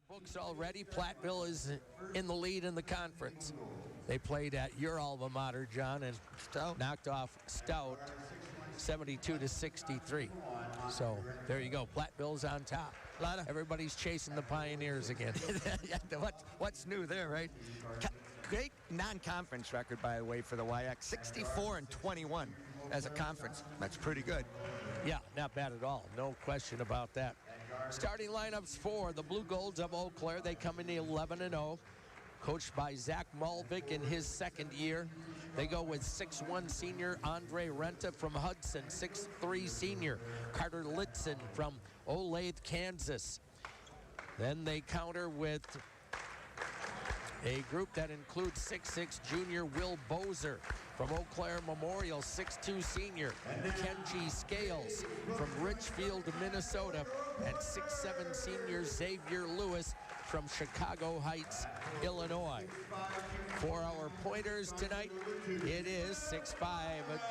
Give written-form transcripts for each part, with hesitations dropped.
books already. Platteville is in the lead in the conference. They played at your alma mater, John, and knocked off Stout 72-63. So there you go. Platteville's on top. Everybody's chasing the Pioneers again. What's new there, right? Great non-conference record, by the way, for the WIAC. 64-21 as a conference. That's pretty good. Yeah, not bad at all. No question about that. Starting lineups for the Blue Golds of Eau Claire. They come in 11-0. Coached by Zach Mulvick in his second year. They go with 6'1" senior Andre Renta from Hudson, 6'3" senior Carter Litzen from Olathe, Kansas. Then they counter with a group that includes 6'6" junior Will Bozer from Eau Claire Memorial, 6'2" senior Kenji Scales from Richfield, Minnesota, and 6'7" senior Xavier Lewis from Chicago Heights, Illinois. For our pointers tonight, it is 6'5",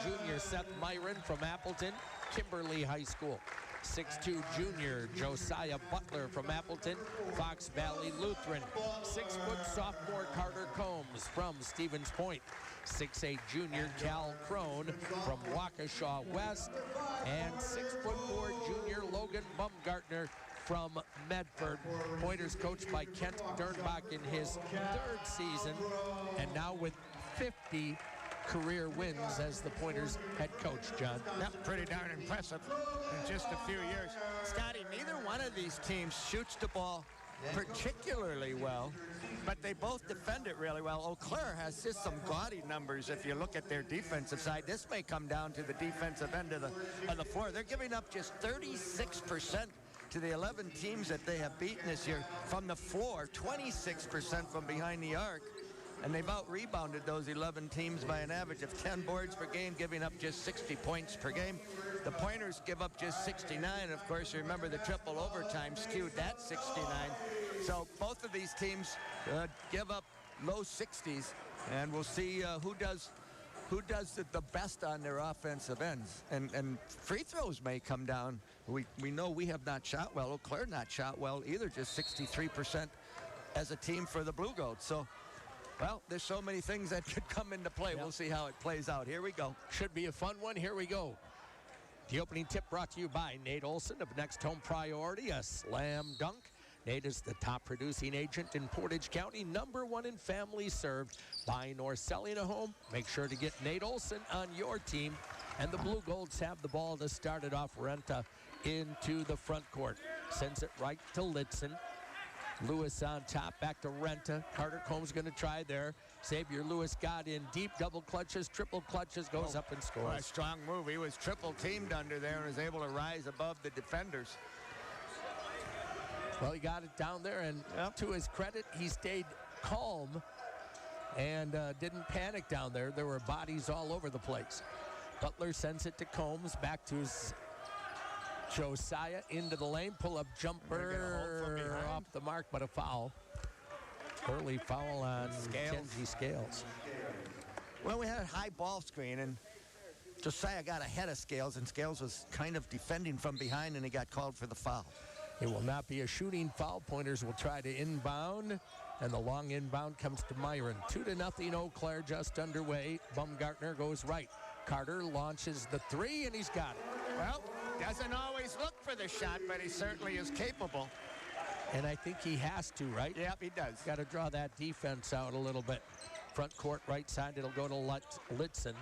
junior Seth Myron from Appleton, Kimberly High School. 6'2" junior Josiah Butler from Appleton, Fox Valley Lutheran. 6-foot sophomore Carter Combs from Stevens Point. 6'8" junior Cal Crone from Waukesha West. And 6'4" junior Logan Baumgartner from Medford. Pointers coached by Kent Dernbach in his third season, and now with 50 career wins as the Pointers head coach, John. That's pretty darn impressive in just a few years. Scotty, neither one of these teams shoots the ball particularly well, but they both defend it really well. Eau Claire has just some gaudy numbers if you look at their defensive side. This may come down to the defensive end of the floor. They're giving up just 36% to the 11 teams that they have beaten this year from the floor, 26% from behind the arc. And they've out-rebounded those 11 teams by an average of 10 boards per game, giving up just 60 points per game. The Pointers give up just 69. Of course, remember the triple overtime skewed that 69. So both of these teams give up low 60s, and we'll see who does the best on their offensive ends. And free throws may come down. We know we have not shot well. Eau Claire not shot well either, just 63% as a team for the Blue Goats. So, well, there's so many things that could come into play. Yep. We'll see how it plays out. Here we go. Should be a fun one. Here we go. The opening tip brought to you by Nate Olson of Next Home Priority, a slam dunk. Nate is the top producing agent in Portage County, #1 in families served. Buying or selling a home, make sure to get Nate Olson on your team. And the Blue Golds have the ball to start it off. Renta into the front court. Sends it right to Litzen. Lewis on top, back to Renta. Carter Combs going to try there. Xavier Lewis got in deep, double clutches, triple clutches, goes up and scores. What a strong move. He was triple teamed under there and was able to rise above the defenders. Well, he got it down there, and to his credit, he stayed calm and didn't panic down there. There were bodies all over the place. Butler sends it to Combs, back to Josiah into the lane, pull-up jumper off the mark, but a foul. Early foul on Kenji Scales. Well, we had a high ball screen, and Josiah got ahead of Scales, and Scales was kind of defending from behind, and he got called for the foul. It will not be a shooting foul. Pointers will try to inbound, and the long inbound comes to Myron. 2-0 Eau Claire just underway. Baumgartner goes right. Carter launches the three, and he's got it. Well, doesn't always look for the shot, but he certainly is capable. And I think he has to, right? Yep, he does. Got to draw that defense out a little bit. Front court, right side, it'll go to Litzen.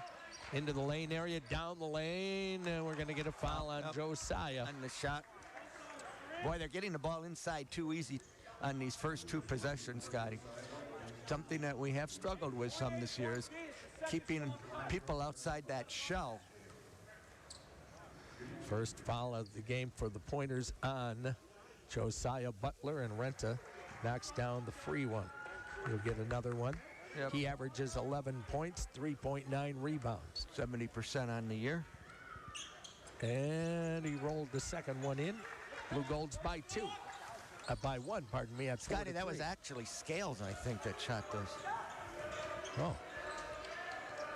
Into the lane area, down the lane, and we're going to get a foul on Josiah. On the shot. Boy, they're getting the ball inside too easy on these first two possessions, Scotty. Something that we have struggled with some this year is keeping people outside that shell. First foul of the game for the Pointers on Josiah Butler, and Renta knocks down the free one. He'll get another one. Yep. He averages 11 points, 3.9 rebounds. 70% on the year. And he rolled the second one in. Blue Golds by one, pardon me. Scotty, that was actually Scales, I think, that shot this. Oh.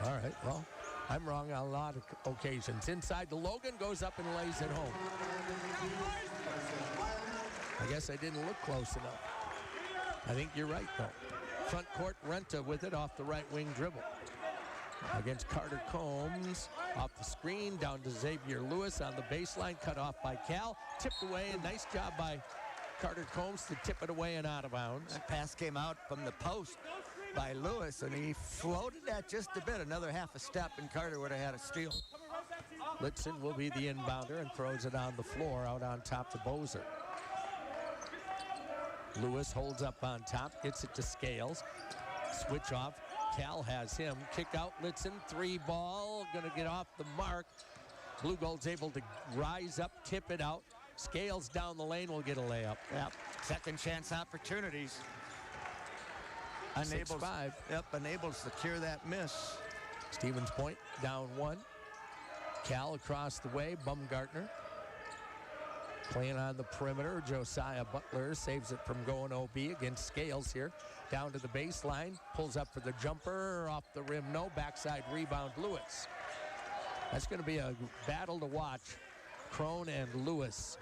All right, well, I'm wrong on a lot of occasions. Inside the Logan, goes up and lays it home. I guess I didn't look close enough. I think you're right, though. Front court, Renta with it off the right wing dribble. Against Carter Combs, off the screen, down to Xavier Lewis on the baseline, cut off by Cal, tipped away, and nice job by Carter Combs to tip it away and out of bounds. That pass came out from the post by Lewis, and he floated that just a bit. Another half a step, and Carter would have had a steal. Litzen will be the inbounder and throws it on the floor out on top to Bozer. Lewis holds up on top, gets it to Scales. Switch off. Cal has him. Kick out Litzen. 3 ball. Going to get off the mark. Blue Gold's able to rise up, tip it out. Scales down the lane will get a layup. Yep. Second chance opportunities. Enables, 6-5. Yep, enables to cure that miss. Stevens Point down 1. Cal across the way. Baumgartner playing on the perimeter. Josiah Butler saves it from going OB against Scales here. Down to the baseline. Pulls up for the jumper. Off the rim. No. Backside rebound. Lewis. That's going to be a battle to watch. Crone and Lewis.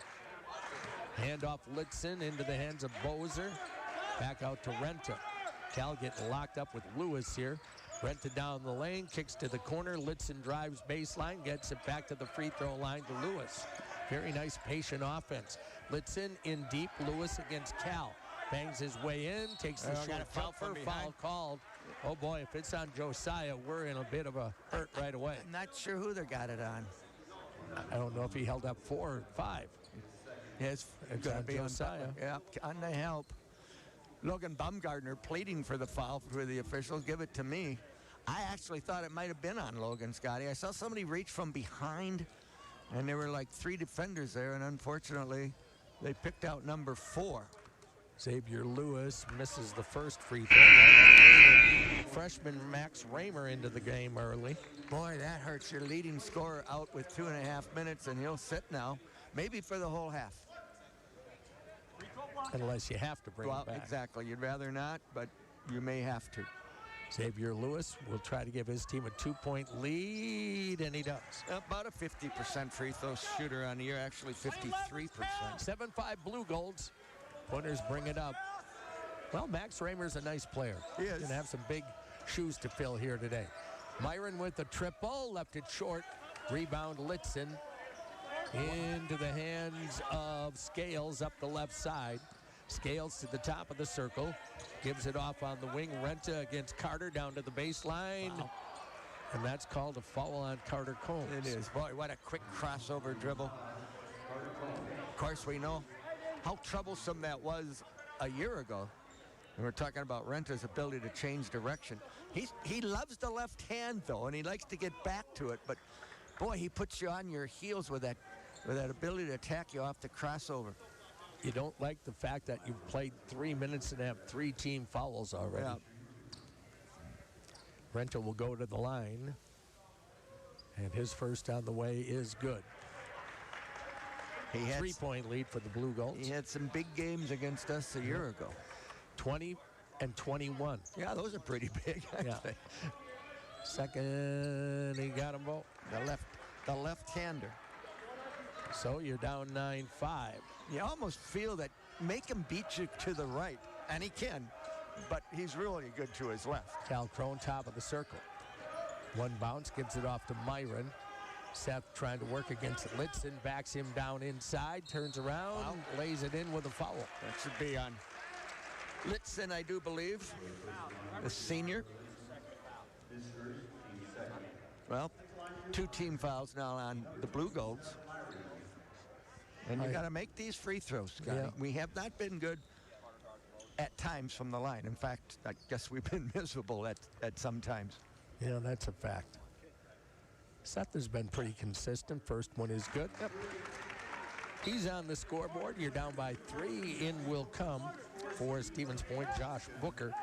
Handoff Litzen into the hands of Bozer. Back out to Renta. Cal getting locked up with Lewis here. Renta down the lane, kicks to the corner. Litzen drives baseline, gets it back to the free throw line to Lewis. Very nice patient offense. Litzen in deep. Lewis against Cal. Bangs his way in, takes the short jumper, foul called. Oh boy, if it's on Josiah, we're in a bit of a hurt right away. I'm not sure who they got it on. I don't know if he held up 4 or 5. Yes, it's on Josiah. Yeah, on the help. Logan Baumgartner pleading for the foul for the officials. Give it to me. I actually thought it might have been on Logan, Scotty. I saw somebody reach from behind, and there were like 3 defenders there, and unfortunately, they picked out number 4. Xavier Lewis misses the first free throw. Freshman Max Raymer into the game early. Boy, that hurts your leading scorer out with 2.5 minutes, and he'll sit now, maybe for the whole half. Unless you have to bring Well, it back. exactly. You'd rather not, but you may have to. Xavier Lewis will try to give his team a 2-point lead, and he does. About a 50% free throw shooter on the year, actually 53%. 7-5 Blue Golds. Pointers bring it up. Well, Max Raymer's a nice player. He is. He's going to have some big shoes to fill here today. Myron with the triple, left it short. Rebound Litzen into the hands of Scales up the left side. Scales to the top of the circle. Gives it off on the wing. Renta against Carter down to the baseline. Wow. And that's called a foul on Carter Combs. It is. Boy, what a quick crossover dribble. Of course, we know how troublesome that was a year ago. And we're talking about Renta's ability to change direction. He loves the left hand, though, and he likes to get back to it. But, boy, he puts you on your heels with that ability to attack you off the crossover. You don't like the fact that you've played 3 minutes and have 3 team fouls already. Yeah. Renta will go to the line. And his first on the way is good. He had 3-point lead for the Blue Golds. He had some big games against us a year ago. 20 and 21. Yeah, those are pretty big, actually. Yeah. Second, he got them both. The left-hander. So you're down 9-5. You almost feel that make him beat you to the right, and he can, but he's really good to his left. Cal Crone, top of the circle. One bounce, gives it off to Myron. Seth trying to work against Litzen, backs him down inside, turns around, lays it in with a foul. That should be on Litzen, I do believe, the senior. Well, 2 team fouls now on the Blue Golds. And you got to make these free throws, Scotty. Yeah. We have not been good at times from the line. In fact, I guess we've been miserable at some times. Yeah, that's a fact. Seth has been pretty consistent. First one is good. Yep. He's on the scoreboard. You're down by 3. In will come for Stevens Point, Josh Booker.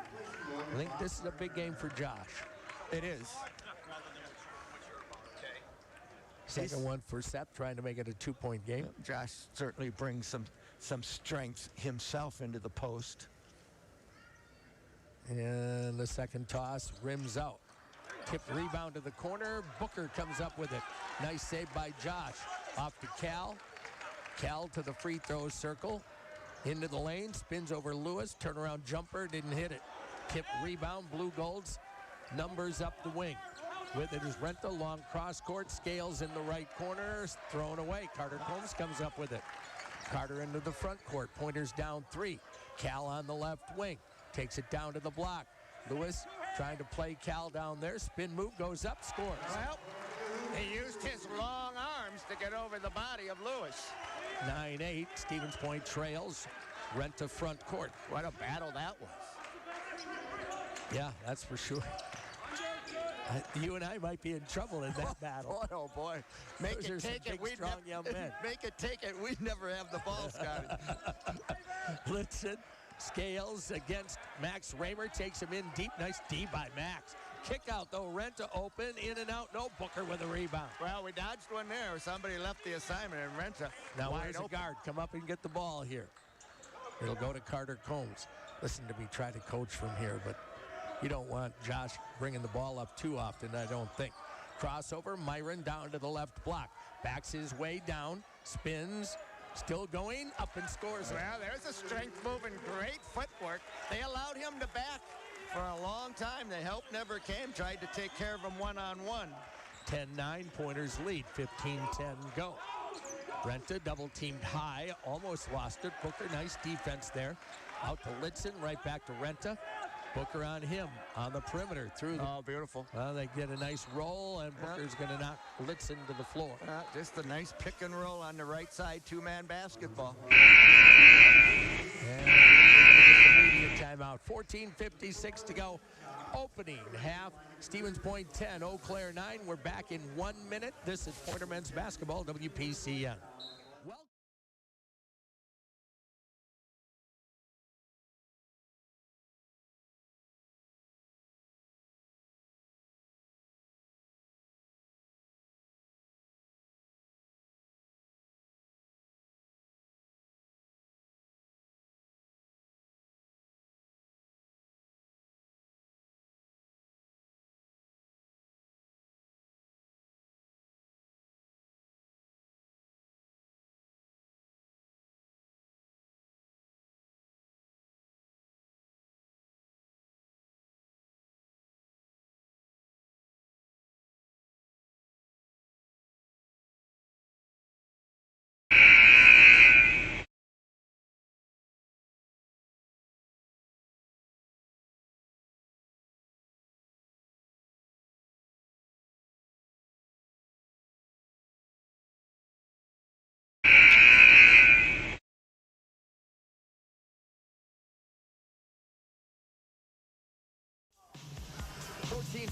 I think this is a big game for Josh. It is. Second one for Seth, trying to make it a 2-point game. Josh certainly brings some strength himself into the post. And the second toss rims out. Tipped rebound to the corner. Booker comes up with it. Nice save by Josh. Off to Cal. Cal to the free throw circle. Into the lane, spins over Lewis, turnaround jumper, didn't hit it. Tip rebound, Blue Golds, numbers up the wing. With it is Renta, long cross court, Scales in the right corner, thrown away. Carter Combs comes up with it. Carter into the front court, Pointers down 3. Cal on the left wing, takes it down to the block. Lewis trying to play Cal down there, spin move, goes up, scores. Well, he used his long arms to get over the body of Lewis. 9-8, Stevens Point trails, Renta front court. What a battle that was. Yeah, that's for sure. You and I might be in trouble in that battle. Boy, oh boy. Make Those it are some take it. big, strong young men. Make it take it. We'd never have the ball, Scotty. Blitzen, Scales against Max Raymer, takes him in deep. Nice D by Max. Kick out though, Renta open, in and out, no. Booker with a rebound. Well, we dodged one there. Somebody left the assignment, and Renta Now wide where's the open. guard? Come up and get the ball here. It'll go to Carter Combs. Listen to me try to coach from here, but you don't want Josh bringing the ball up too often, I don't think. Crossover, Myron down to the left block. Backs his way down, spins, still going, up and scores it. Well, there's a strength move and great footwork. They allowed him to back for a long time. The help never came. Tried to take care of him one-on-one. 10-9, Pointers lead, 15-10 go. Renta double teamed high, almost lost it. Booker, nice defense there. Out to Litzen, right back to Renta. Booker on him on the perimeter through the. Oh, beautiful. Well, they get a nice roll, and Booker's going to knock Litzen to the floor. Just a nice pick and roll on the right side, two-man basketball. And immediate timeout. 14:56 to go. Opening half. Stevens Point 10, Eau Claire 9. We're back in 1 minute. This is Pointer Men's Basketball, WPCN. Well.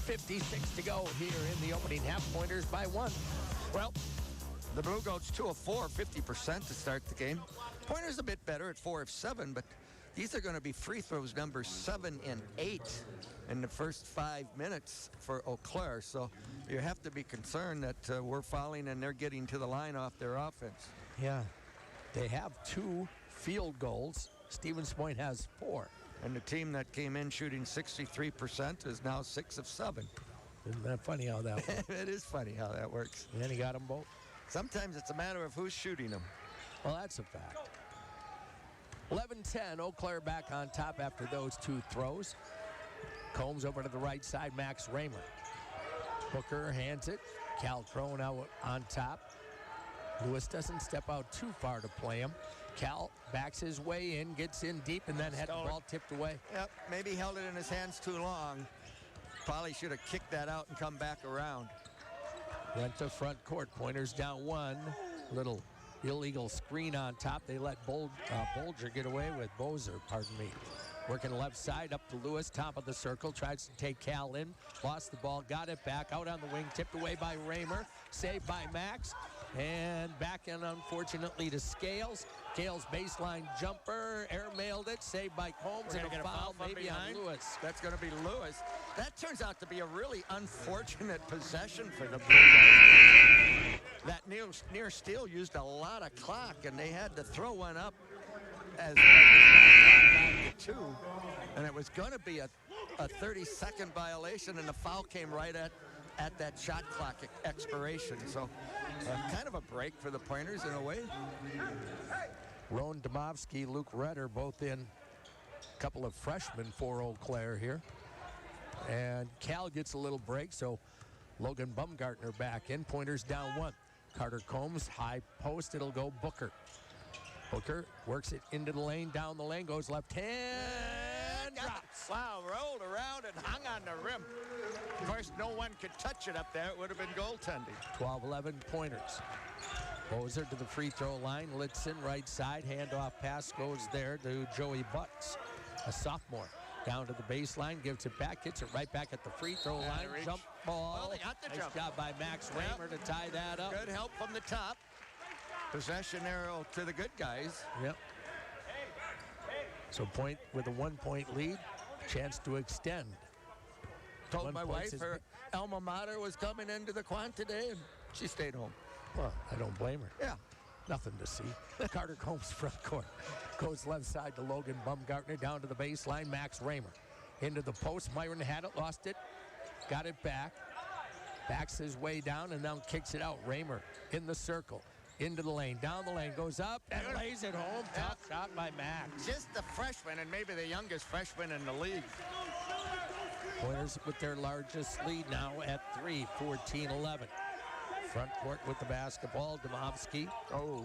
.56 to go here in the opening half. Pointers by 1. Well, the Blue Goats 2 of 4, 50% to start the game. Pointers a bit better at 4 of 7, but these are going to be free throws numbers 7 and 8 in the first 5 minutes for Eau Claire. So you have to be concerned that we're fouling and they're getting to the line off their offense. Yeah. They have 2 field goals. Stevens Point has 4. And the team that came in shooting 63% is now 6 of 7. Isn't that funny how that works? It is funny how that works. And then he got them both. Sometimes it's a matter of who's shooting them. Well, that's a fact. 11-10, Eau Claire back on top after those 2 throws. Combs over to the right side, Max Raymer. Booker hands it. Cal Crone out on top. Lewis doesn't step out too far to play him. Cal backs his way in, gets in deep, and then had the ball tipped away. Yep, maybe held it in his hands too long. Probably should have kicked that out and come back around. Renta front court, Pointers down 1. Little illegal screen on top. They let Bolger get away with Bozer, pardon me. Working left side up to Lewis, top of the circle, tries to take Cal in, lost the ball, got it back, out on the wing, tipped away by Raymer, saved by Max, and back in unfortunately to Scales. Scales baseline jumper, air mailed it, saved by Combs, We're and gonna a get a foul foul maybe on Lewis. That's going to be Lewis. That turns out to be a really unfortunate possession for the Blue Goats. That near steal used a lot of clock, and they had to throw one up as back to 2, and it was going to be a 30-second violation, and the foul came right at that shot clock expiration. So kind of a break for the Pointers in a way. Roan Domovsky, Luke Redder, both in. A couple of freshmen for Eau Claire here. And Cal gets a little break, so Logan Baumgartner back in. Pointers down 1. Carter Combs, high post. It'll go Booker. Booker works it into the lane, down the lane, goes left hand, drops. Wow, rolled around and hung on the rim. Of course, no one could touch it up there. It would have been goaltending. 12-11 pointers. Bozer to the free throw line. Litzen right side. Handoff pass goes there to Joey Butts, a sophomore. Down to the baseline, gives it back, hits it right back at the free throw line. Jump ball. Well, they got the nice jump. job by Max Raymer to tie that up. Good help from the top. Possession arrow to the good guys. Yep. So point with a 1-point lead. Chance to extend. Told 1 my point wife is her alma mater was coming into the quant today, and she stayed home. Well, I don't blame her. Yeah. Nothing to see. Carter Combs front court. Goes left side to Logan Baumgartner. Down to the baseline. Max Raymer. Into the post. Myron had it. Lost it. Got it back. Backs his way down and now kicks it out. Raymer in the circle. Into the lane. Down the lane. Goes up and lays it home. Top shot by Max. Just the freshman and maybe the youngest freshman in the league. Pointers with their largest lead now at 3. 14-11. Front court with the basketball. Domovsky. Oh.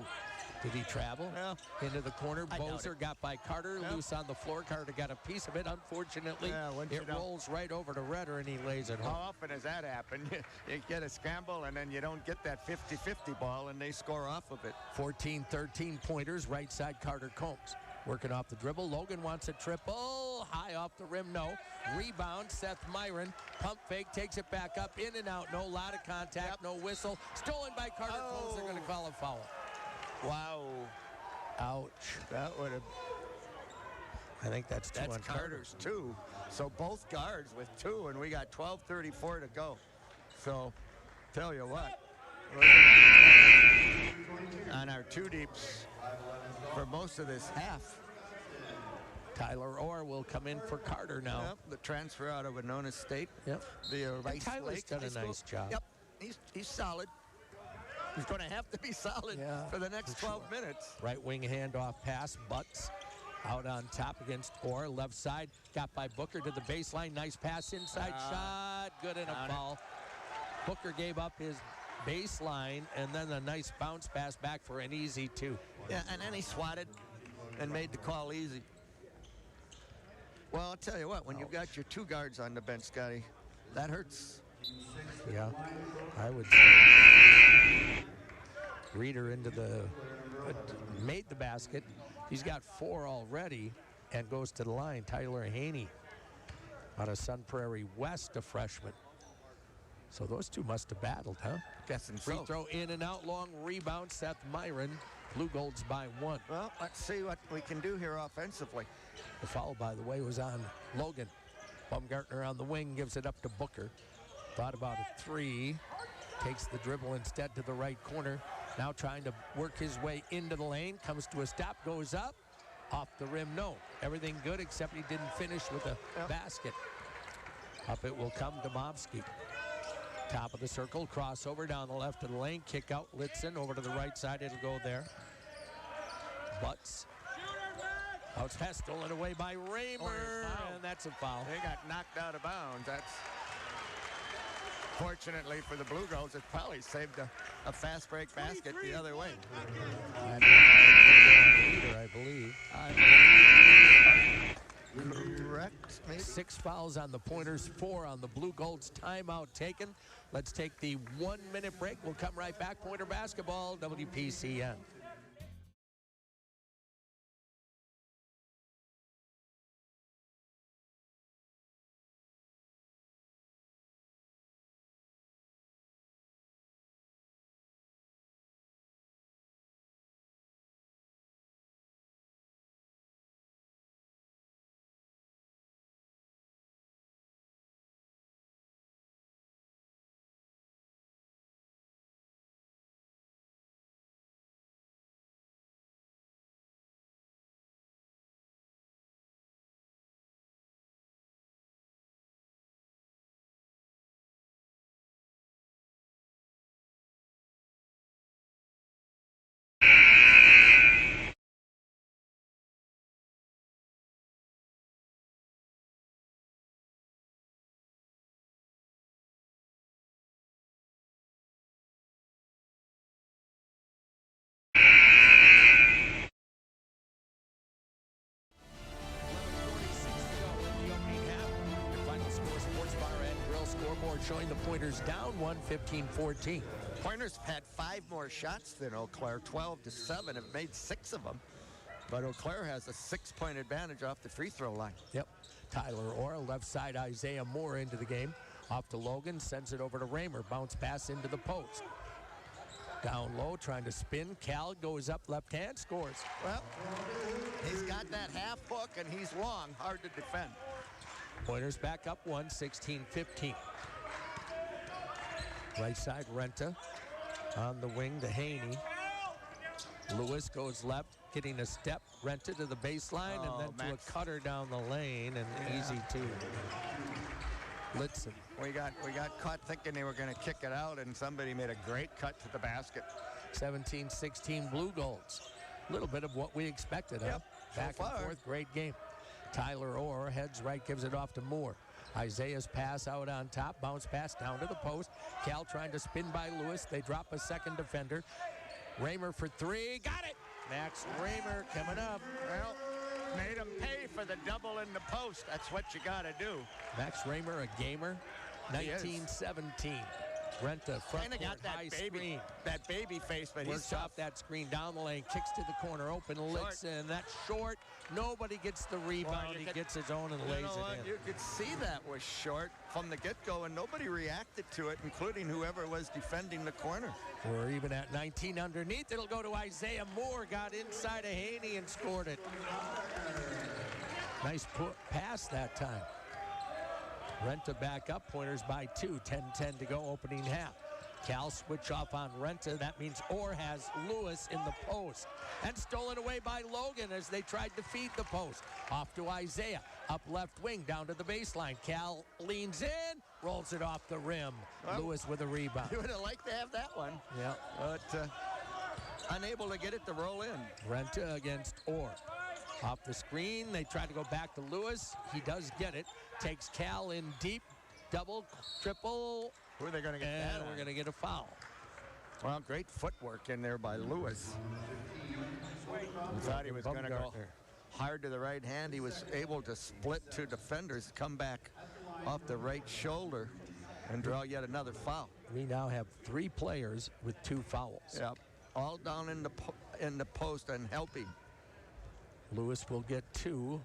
Did he travel? Yeah. Into the corner. I doubt Bozer it. got by Carter. Yeah. Loose on the floor. Carter got a piece of it. Unfortunately, it rolls right over to Redder, and he lays it home. How often has that happened? You get a scramble, and then you don't get that 50-50 ball, and they score off of it. 14-13 pointers. Right side, Carter Combs. Working off the dribble. Logan wants a triple. High off the rim, no. Rebound, Seth Myron. Pump fake, takes it back up. In and out, no. Lot of contact, no whistle. Stolen by Carter Combs. They're going to call a foul. Wow. Ouch. That would have... I think that's two on Carter's 2. So both guards with 2, and we got 12:34 to go. So, tell you what. On our 2 deeps for most of this half. Tyler Orr will come in for Carter now. Yep, the transfer out of Winona State. Yep. The Rice Tyler's Lake done a nice job. Yep, he's solid. He's going to have to be solid for the next 12 minutes. Right wing handoff pass. Butts out on top against Orr. Left side, got by Booker to the baseline. Nice pass inside shot. Good in a foul. Booker gave up his baseline and then a nice bounce pass back for an easy 2. Yeah, and then he swatted and made the call easy. Well, I'll tell you what, when you've got your 2 guards on the bench, Scotty, that hurts. Yeah, I would say. Reeder into the, made the basket. He's got 4 already and goes to the line. Tyler Haney out of Sun Prairie West, a freshman. So those 2 must have battled, huh? Guessing Free so. throw in and out, long rebound. Seth Myron, Blue Golds by 1. Well, let's see what we can do here offensively. The foul, by the way, was on Logan. Baumgartner on the wing, gives it up to Booker. Thought about a 3. Takes the dribble instead to the right corner. Now trying to work his way into the lane. Comes to a stop, goes up. Off the rim, no. Everything good except he didn't finish with a basket. Up it will come, Domovsky. Top of the circle, crossover down the left of the lane. Kick out, Litzen over to the right side. It'll go there. Butts. Out pass stolen away by Raymer, and that's a foul. They got knocked out of bounds. That's fortunately for the Blue Girls, it probably saved a fast break basket the other way. I believe. Correct. Maybe. 6 fouls on the Pointers, 4 on the Blue Golds. Timeout taken. Let's take the 1-minute break. We'll come right back. Pointer basketball, WPCN. score, showing the Pointers down 1, 15-14. Pointers have had 5 more shots than Eau Claire, 12-7, have made 6 of them. But Eau Claire has a 6-point advantage off the free throw line. Yep. Tyler Orr, left side Isaiah Moore into the game. Off to Logan, sends it over to Raymer. Bounce pass into the post. Down low, trying to spin. Cal goes up, left hand, scores. Well, he's got that half hook, and he's long, hard to defend. Pointers back up 1, 16-15. Right side, Renta. On the wing to Haney. Lewis goes left, getting a step. Renta to the baseline, and then to a cutter down the lane, and easy to Blitzen. We got caught thinking they were going to kick it out, and somebody made a great cut to the basket. 17-16 Blue Golds. A little bit of what we expected, huh? Back and forth, great game. Tyler Orr heads right, gives it off to Moore. Isaiah's pass out on top, bounce pass down to the post. Cal trying to spin by Lewis. They drop a second defender. Raymer for 3, got it! Max Raymer coming up. Well, made him pay for the double in the post. That's what you got to do. Max Raymer, a gamer. 19-17. Renta front court, got that high baby, screen. that baby face, but Works he's off that screen down the lane, kicks to the corner, open, Blitzen. That's short. Nobody gets the rebound. He gets his own and lays it in. You could see that was short from the get-go, and nobody reacted to it, including whoever was defending the corner. We're even at 19 underneath. It'll go to Isaiah Moore. Got inside of Haney and scored it. Nice pass that time. Renta back up. Pointers by 2. 10-10 to go, opening half. Cal switch off on Renta. That means Orr has Lewis in the post. And stolen away by Logan as they tried to feed the post. Off to Isaiah. Up left wing, down to the baseline. Cal leans in, rolls it off the rim. Well, Lewis with a rebound. You would have liked to have that one. Yeah. But unable to get it to roll in. Renta against Orr. Off the screen, they try to go back to Lewis. He does get it. Takes Cal in deep. Double, triple. Who are they going to get and that we're on? going to get a foul. Well, great footwork in there by Lewis. He thought he was going to go hard to the right hand. He was able to split 2 defenders, come back off the right shoulder, and draw yet another foul. We now have 3 players with 2 fouls. Yep. All down in the post and helping. Lewis will get 2.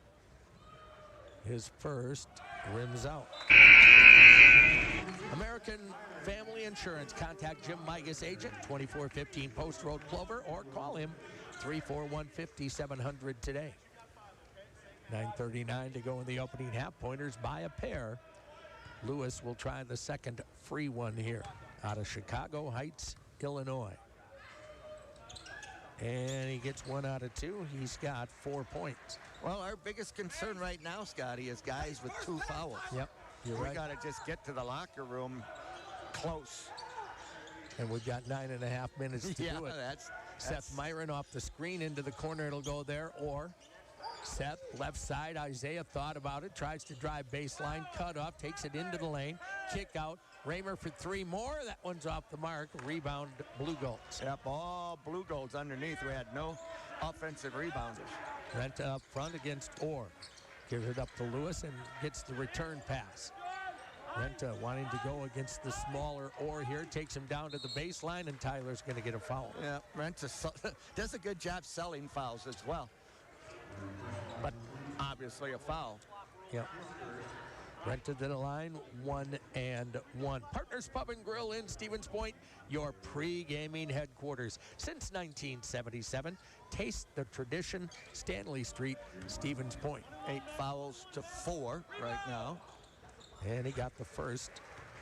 His first, rims out. American Family Insurance. Contact Jim Migas, agent, 2415 Post Road, Clover, or call him 341-5700 today. 9:39 to go in the opening half. Pointers by a pair. Lewis will try the second free one here out of Chicago Heights, Illinois. And he gets 1 out of 2. He's got 4 points. Well, our biggest concern right now, Scotty, is guys with 2 fouls. Yep, you're right. We got to just get to the locker room close. And we've got 9.5 minutes to do it. That's Seth Myron off the screen into the corner. It'll go there. Or Seth, left side. Isaiah thought about it. Tries to drive baseline. Cut off. Takes it into the lane. Kick out. Raymer for 3 more. That one's off the mark. Rebound, Blue Golds. Yep, all Blue Golds underneath. We had no offensive rebounders. Renta up front against Orr. Gives it up to Lewis and gets the return pass. Renta wanting to go against the smaller Orr here. Takes him down to the baseline, and Tyler's going to get a foul. Yeah, Renta does a good job selling fouls as well. But obviously a foul. Yep. Renta to the line, 1-1. Partners Pub and Grill in Stevens Point, your pre-gaming headquarters. Since 1977, taste the tradition, Stanley Street, Stevens Point. 8 fouls to 4 right now. And he got the first.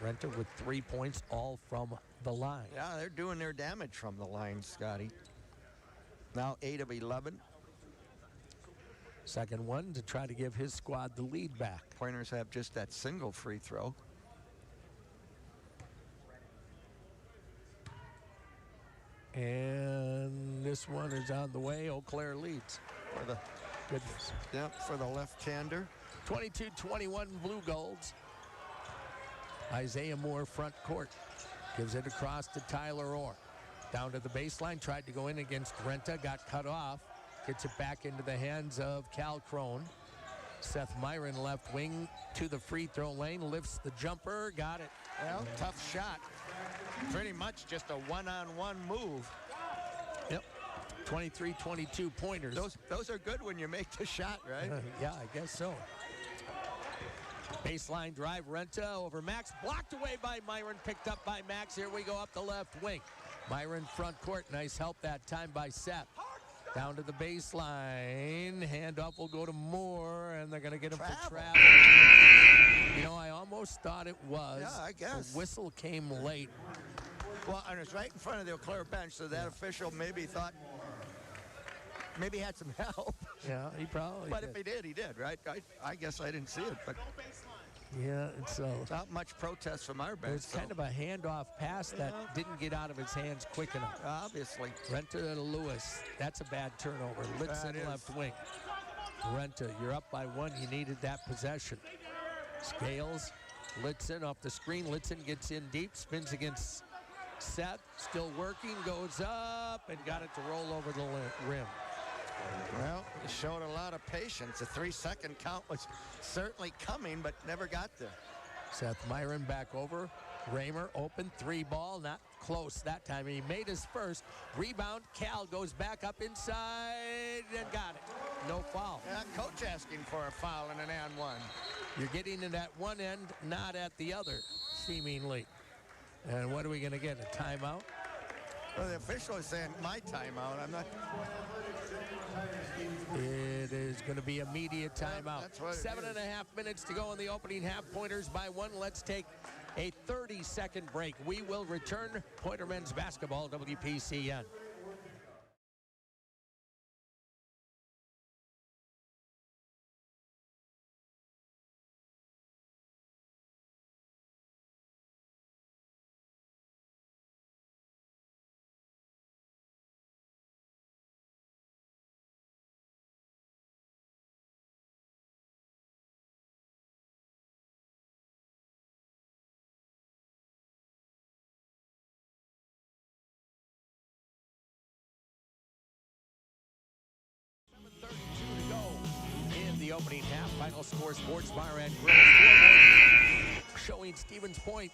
Renta with 3 points, all from the line. Yeah, they're doing their damage from the line, Scotty. Now 8 of 11. Second one to try to give his squad the lead back. Pointers have just that single free throw. And this one is on the way. Eau Claire leads. For the Goodness. Yep, for the left-hander. 22-21 Blue Golds. Isaiah Moore front court. Gives it across to Tyler Orr. Down to the baseline. Tried to go in against Renta. Got cut off. Gets it back into the hands of Cal Crone. Seth Myron left wing to the free throw lane, lifts the jumper, got it. Well, tough shot. Pretty much just a one-on-one move. Yep. 23-22 pointers. Those are good when you make the shot, right? Yeah, I guess so. Baseline drive, Renta over Max, blocked away by Myron, picked up by Max. Here we go up the left wing. Myron front court, nice help that time by Seth. Down to the baseline, handoff will go to Moore, and they're going to get him for travel. You know, I almost thought it was. Yeah, I guess. The whistle came late. Well, and it's right in front of the Eau Claire bench, so that official maybe thought, maybe had some help. Yeah, he probably But did. if he did, he did, right? I guess I didn't see it, but Yeah, so not much protest from our it bench. was kind of a handoff pass that didn't get out of his hands quick enough. Obviously. Renta to Lewis. That's a bad turnover. Litzen left wing. Renta, you're up by one. You needed that possession. Scales, Litzen off the screen. Litzen gets in deep, spins against Seth. Still working, goes up, and got it to roll over the rim. Well, he showed a lot of patience. The 3-second count was certainly coming, but never got there. Seth Myron back over. Raymer open, three ball, not close that time. He made his first. Rebound, Cal goes back up inside and got it. No foul. Yeah, coach asking for a foul and an and one. You're getting it at one end, not at the other, seemingly. And what are we going to get, a timeout? Well, the official is saying my timeout. I'm not. It is going to be immediate timeout. That's what it 7.5 minutes to go in the opening half. Pointers by one. Let's take a 30-second break. We will return. Pointer men's basketball, WPCN. The opening half, Final Score Sports Bar and Grill showing Stevens Point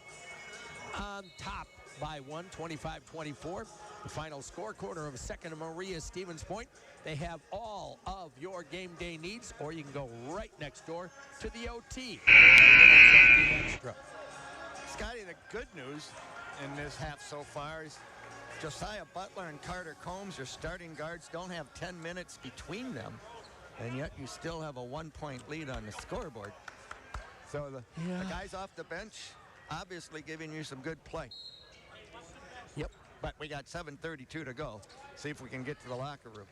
on top by 1, 25-24. The final score, quarter of a second of Maria Stevens Point. They have all of your game day needs, or you can go right next door to the OT. Extra. Scotty, the good news in this half so far is Josiah Butler and Carter Combs, your starting guards, don't have 10 minutes between them. And yet you still have a 1-point lead on the scoreboard. So the guys off the bench obviously giving you some good play. Yep. But we got 7:32 to go. See if we can get to the locker room.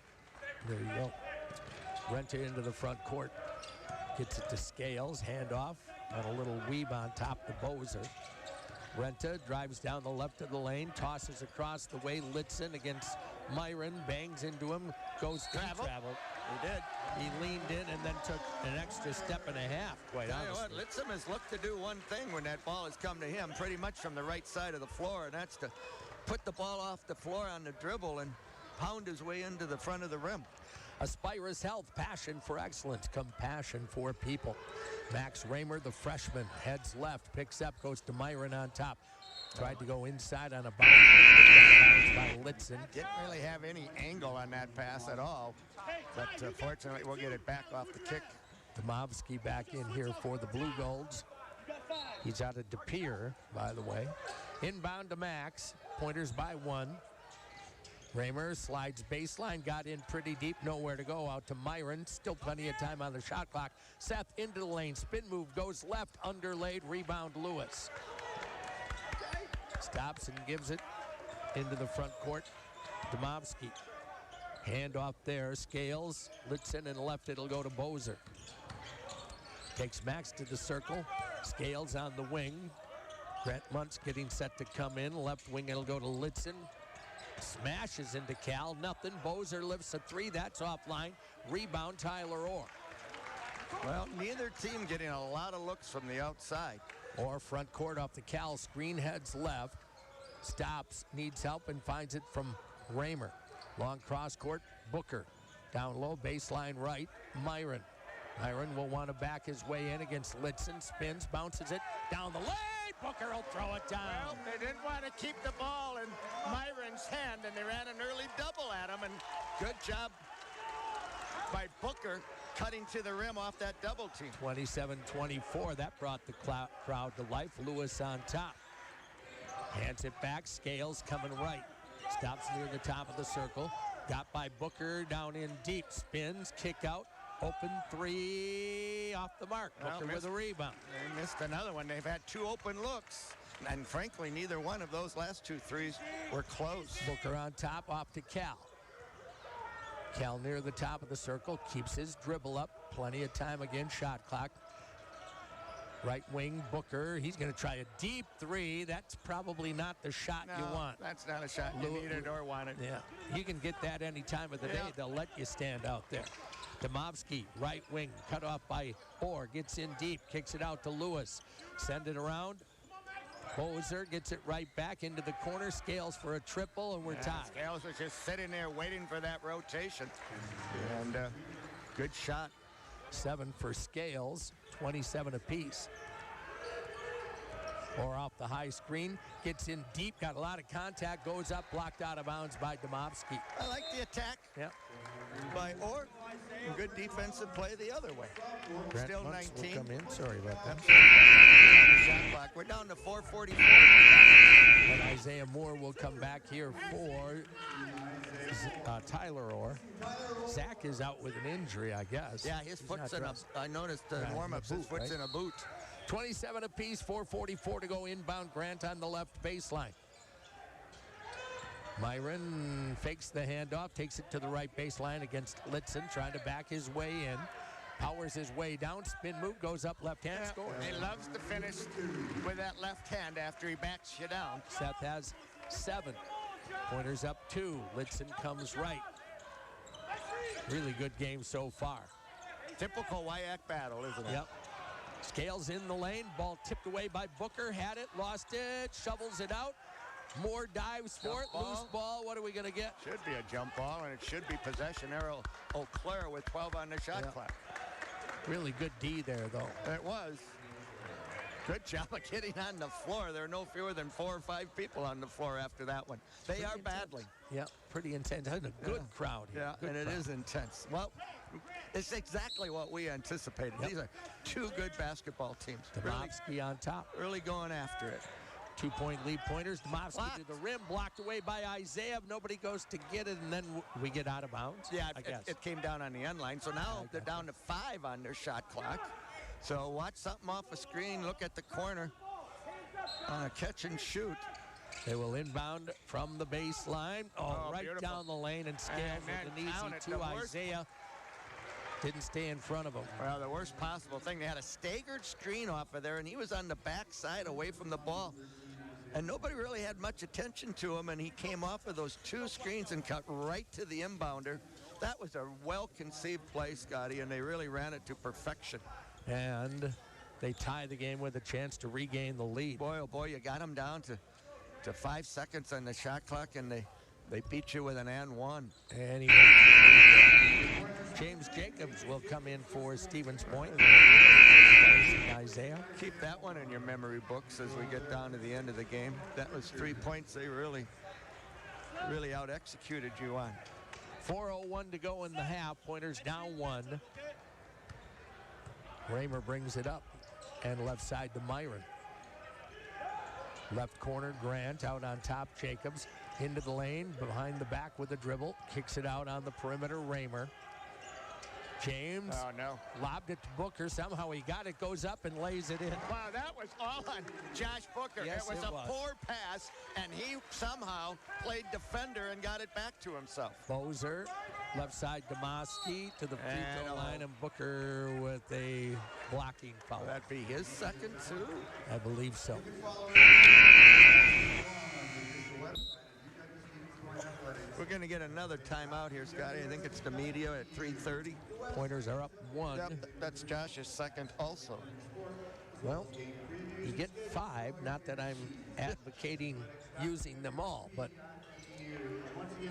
There you go. Renta into the front court. Gets it to Scales. Handoff. And a little weave on top to Bozer. Renta drives down the left of the lane. Tosses across the way. Litzen against Myron. Bangs into him. Goes travel. He did. He leaned in and then took an extra step and a half, quite honestly. Litzen has looked to do one thing when that ball has come to him, pretty much from the right side of the floor, and that's to put the ball off the floor on the dribble and pound his way into the front of the rim. Aspirus Health, passion for excellence, compassion for people. Max Raymer, the freshman, heads left, picks up, goes to Myron on top. Tried to go inside on a bounce by Litzen. Didn't really have any angle on that pass at all, but fortunately we'll get it back off the kick. Domovsky back in here for the Blue Golds. He's out of De Pere, by the way. Inbound to Max, pointers by one. Raymer slides baseline, got in pretty deep, nowhere to go, out to Myron. Still plenty of time on the shot clock. Seth into the lane, spin move, goes left, underlaid, rebound Lewis. Stops and gives it into the front court. Domovsky. Hand off there, Scales, Litzen, and left it'll go to Bozer. Takes Max to the circle. Scales on the wing. Grant Muntz getting set to come in. Left wing it'll go to Litzen. Smashes into Cal, nothing. Bozer lifts a three, that's offline. Rebound, Tyler Orr. Well, neither team getting a lot of looks from the outside. Orr front court off the Cal screen, heads left. Stops, needs help, and finds it from Raymer. Long cross court, Booker. Down low, baseline right, Myron. Myron will want to back his way in against Lidson. Spins, bounces it down the lane. Booker will throw it down. Well, they didn't want to keep the ball in Myron's hand, and they ran an early double at him, and good job by Booker cutting to the rim off that double team. 27-24. That brought the crowd to life. Lewis on top. Hands it back. Scales coming right. Stops near the top of the circle. Got by Booker down in deep. Spins, kick out. Open three off the mark. Booker with a rebound. They missed another one. They've had 2 open looks. And frankly, neither one of those last 2 threes were close. Booker on top, off to Cal. Cal near the top of the circle, keeps his dribble up. Plenty of time again, shot clock. Right wing, Booker. He's going to try a deep 3. That's probably not the shot you want. That's not a shot you needed or wanted. Yeah, you can get that any time of the day. They'll let you stand out there. Domovsky, right wing, cut off by Orr. Gets in deep, kicks it out to Lewis. Send it around. Bozer gets it right back into the corner. Scales for a triple, and we're tied. Scales was just sitting there waiting for that rotation. And good shot. 7 for Scales, 27 apiece. Or off the high screen, gets in deep, got a lot of contact, goes up, blocked out of bounds by Domovsky. I like the attack by Orr. Good defensive play the other way. Grant Still Muntz 19. will come in. Sorry about that. Shot clock. We're down to 4:44. And Isaiah Moore will come back here for Tyler Orr. Zach is out with an injury, I guess. Yeah, his foot's in a, I noticed the warm-ups, his foot's in a boot. 27 apiece, 4:44 to go inbound. Grant on the left baseline. Myron fakes the handoff, takes it to the right baseline against Lidson, trying to back his way in. Powers his way down, spin move, goes up left hand, scores. He loves to finish with that left hand after he backs you down. Seth has 7. Pointers up 2. Lidson comes right. Really good game so far. Typical WIAC battle, isn't it? Yep. Scales in the lane, ball tipped away by Booker, had it, lost it, shovels it out. Moore dives for it, loose ball. What are we going to get? Should be a jump ball, and it should be possession. Eau Claire with 12 on the shot clock. Really good D there, though. It was. Good job of getting on the floor. There are no fewer than 4 or 5 people on the floor after that one. They are battling. Yeah, pretty intense. And a good crowd here. Yeah, and it is intense. Well, it's exactly what we anticipated. These are 2 good basketball teams. Domovsky on top. Really going after it. 2-point lead pointers. Domovsky to the rim, blocked away by Isaiah. Nobody goes to get it, and then we get out of bounds. Yeah, I guess. It came down on the end line. So now they're down to 5 on their shot clock. So watch something off a screen. Look at the corner on a catch and shoot. They will inbound from the baseline. Oh, right beautiful. Down the lane, and Scales with an easy 2. Isaiah didn't stay in front of him. Well, the worst possible thing, they had a staggered screen off of there, and he was on the backside away from the ball. And nobody really had much attention to him, and he came off of those 2 screens and cut right to the inbounder. That was a well-conceived play, Scotty, and they really ran it to perfection. And they tie the game with a chance to regain the lead. Boy, oh boy, you got them down to 5 seconds on the shot clock, and they beat you with an and 1. And James Jacobs will come in for Stevens Point. Isaiah. Keep that one in your memory books as we get down to the end of the game. That was 3 points they really out-executed you on. 4:01 to go in the half. Pointers down 1. Raymer brings it up, and left side to Myron. Left corner, Grant out on top. Jacobs into the lane, behind the back with a dribble. Kicks it out on the perimeter, Raymer. James lobbed it to Booker. Somehow he got it, goes up and lays it in. Wow, that was all on Josh Booker. Yes, it was a poor pass, and he somehow played defender and got it back to himself. Bozer, left side Domovsky to the free throw line, and Booker with a blocking foul. Will that be his second, too? I believe so. We're going to get another timeout here, Scotty. I think it's the media at 3:30. Pointers are up 1. Yep, that's Josh's second also. Well, you get 5. Not that I'm advocating using them all, but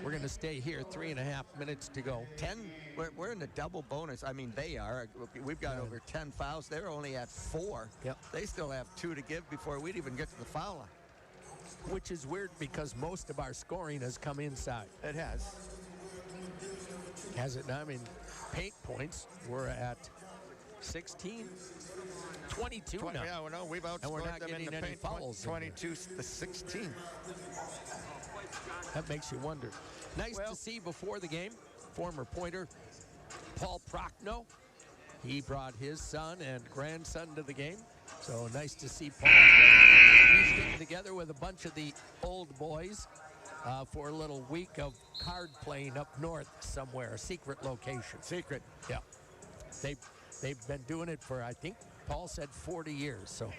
We're going to stay here, 3.5 minutes to go. 10, we're in the double bonus. I mean, they are. We've got over 10 fouls. They're only at 4. Yep. They still have 2 to give before we'd even get to the foul line. Which is weird because most of our scoring has come inside. It has. Has it not? I mean, paint points, we're at 16, 22 now. Yeah, well, no, we've outscored And we're not them in getting the any paint fouls. 22 to 16. That makes you wonder. Nice to see before the game, former pointer Paul Prochnow. He brought his son and grandson to the game. So nice to see Paul. He's getting together with a bunch of the old boys for a little week of card playing up north somewhere, a secret location. Secret. Yeah. They've been doing it for, I think, Paul said 40 years. So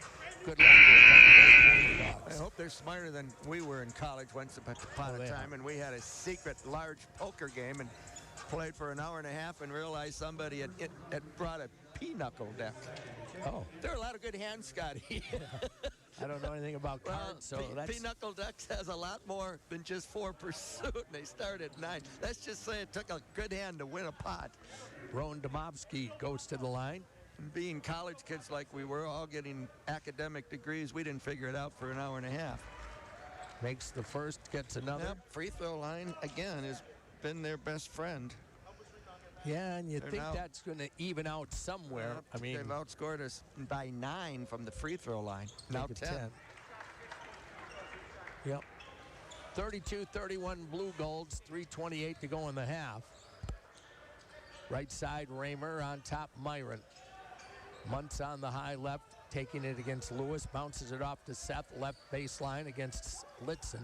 good luck to a bunch of old dogs. I hope they're smarter than we were in college once upon a time, and we had a secret large poker game and played for an hour and a half and realized somebody had brought a pinochle deck. Oh. There are a lot of good hands, Scotty. I don't know anything about cards, so that's... Pinochle Ducks has a lot more than just 4 pursuit, and they start at 9. Let's just say it took a good hand to win a pot. Rowan Domofsky goes to the line. And being college kids like we were, all getting academic degrees, we didn't figure it out for an hour and a half. Makes the first, gets another. Yep, free throw line, again, has been their best friend. Yeah, and you They're think now, that's going to even out somewhere. I mean, they've outscored us by 9 from the free throw line. Now 10. Yep. 32-31 Blue Golds, 3:28 to go in the half. Right side, Raymer on top, Myron. Muntz on the high left, taking it against Lewis, bounces it off to Seth, left baseline against Litzen.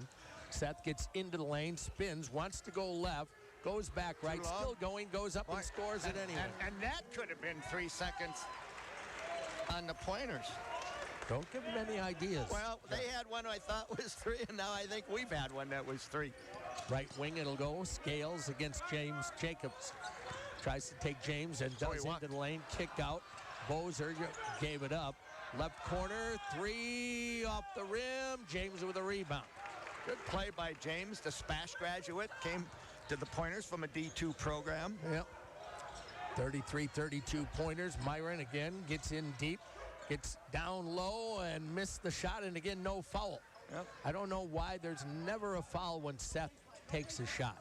Seth gets into the lane, spins, wants to go left, goes back right, still going, goes up and scores it anyway. And that could have been 3 seconds on the pointers. Don't give them any ideas. Well, they had one I thought was 3, and now I think we've had one that was 3. Right wing it'll go, Scales against James Jacobs. Tries to take James and does into the lane, kick out. Bozer gave it up. Left corner, 3 off the rim. James with a rebound. Good play by James, the SPASH graduate, came to the pointers from a D2 program. Yep. 33-32 pointers. Myron again gets in deep, gets down low and missed the shot, and again, no foul. Yep. I don't know why there's never a foul when Seth takes a shot.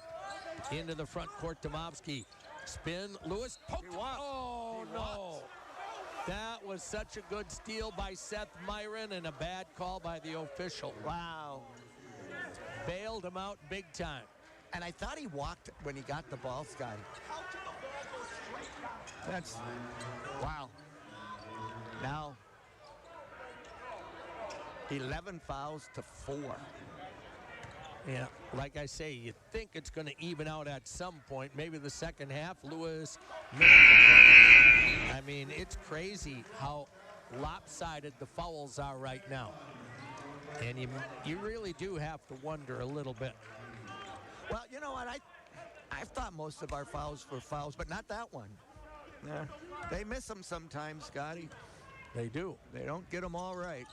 Into the front court, Domofsky. Spin, Lewis, poke. Oh, no. That was such a good steal by Seth Myron and a bad call by the official. Wow. Bailed him out big time. And I thought he walked when he got the ball, Scotty. That's, wow. Now, 11 fouls to 4. Yeah, like I say, you think it's going to even out at some point. Maybe the second half, Lewis missed the I mean, it's crazy how lopsided the fouls are right now. And you really do have to wonder a little bit. Well, you know what? I've thought most of our fouls were fouls, but not that one. Yeah. They miss them sometimes, Scotty. They do. They don't get them all right.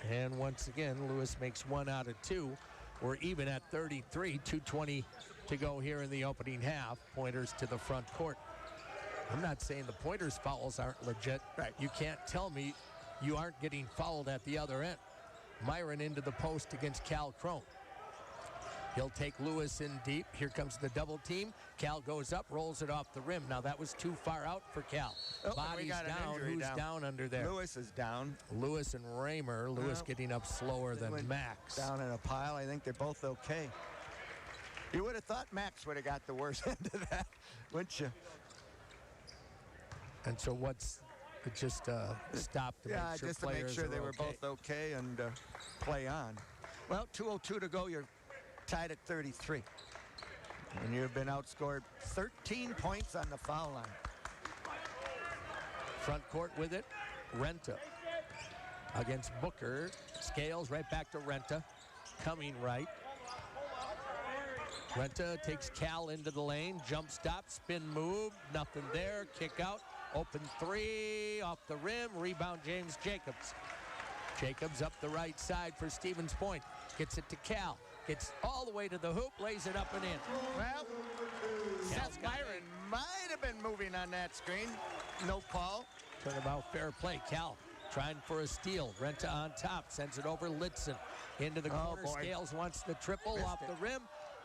And once again, Lewis makes 1 out of 2. We're even at 33, 2:20 to go here in the opening half. Pointers to the front court. I'm not saying the Pointers fouls aren't legit. Right. You can't tell me you aren't getting fouled at the other end. Myron into the post against Cal Crone. He'll take Lewis in deep. Here comes the double team. Cal goes up, rolls it off the rim. Now that was too far out for Cal. Body's down. Who's down under there? Lewis is down. Lewis and Raymer. Lewis getting up slower than Max. Down in a pile. I think they're both okay. You would have thought Max would have got the worst end of that, wouldn't you? And so what's just stop to make sure just to make sure they were both okay and play on. Well, 2:02 to go. You're tied at 33. And you've been outscored 13 points on the foul line. Front court with it. Renta against Booker. Scales right back to Renta. Coming right. Renta takes Cal into the lane. Jump stop. Spin move. Nothing there. Kick out. Open 3 off the rim. Rebound James Jacobs. Jacobs up the right side for Stevens Point. Gets it to Cal. gets all the way to the hoop, lays it up and in. Well, Cal's Seth got Myron might have been moving on that screen. No call. Turnabout fair play. Cal trying for a steal. Renta on top, sends it over Litzen into the corner. boy. Scales wants the triple Missed off it. the rim.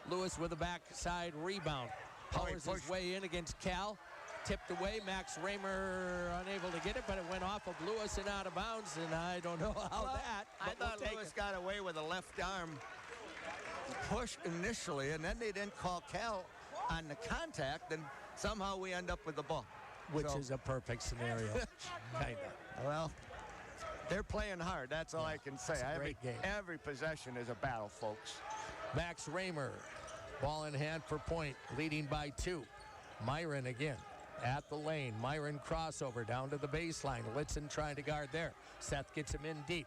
Lewis with a backside rebound. Powers his way in against Cal. Tipped away. Max Raymer unable to get it, but it went off of Lewis and out of bounds, and I don't know how that. I thought Lewis got away with a left arm push initially, and then they didn't call Cal on the contact, and somehow we end up with the ball. Which is a perfect scenario. Kind of. Well, they're playing hard. That's all I can say. It's a great game. Every possession is a battle, folks. Max Raymer, ball in hand for point, leading by 2. Myron again at the lane. Myron crossover down to the baseline. Litzen trying to guard there. Seth gets him in deep.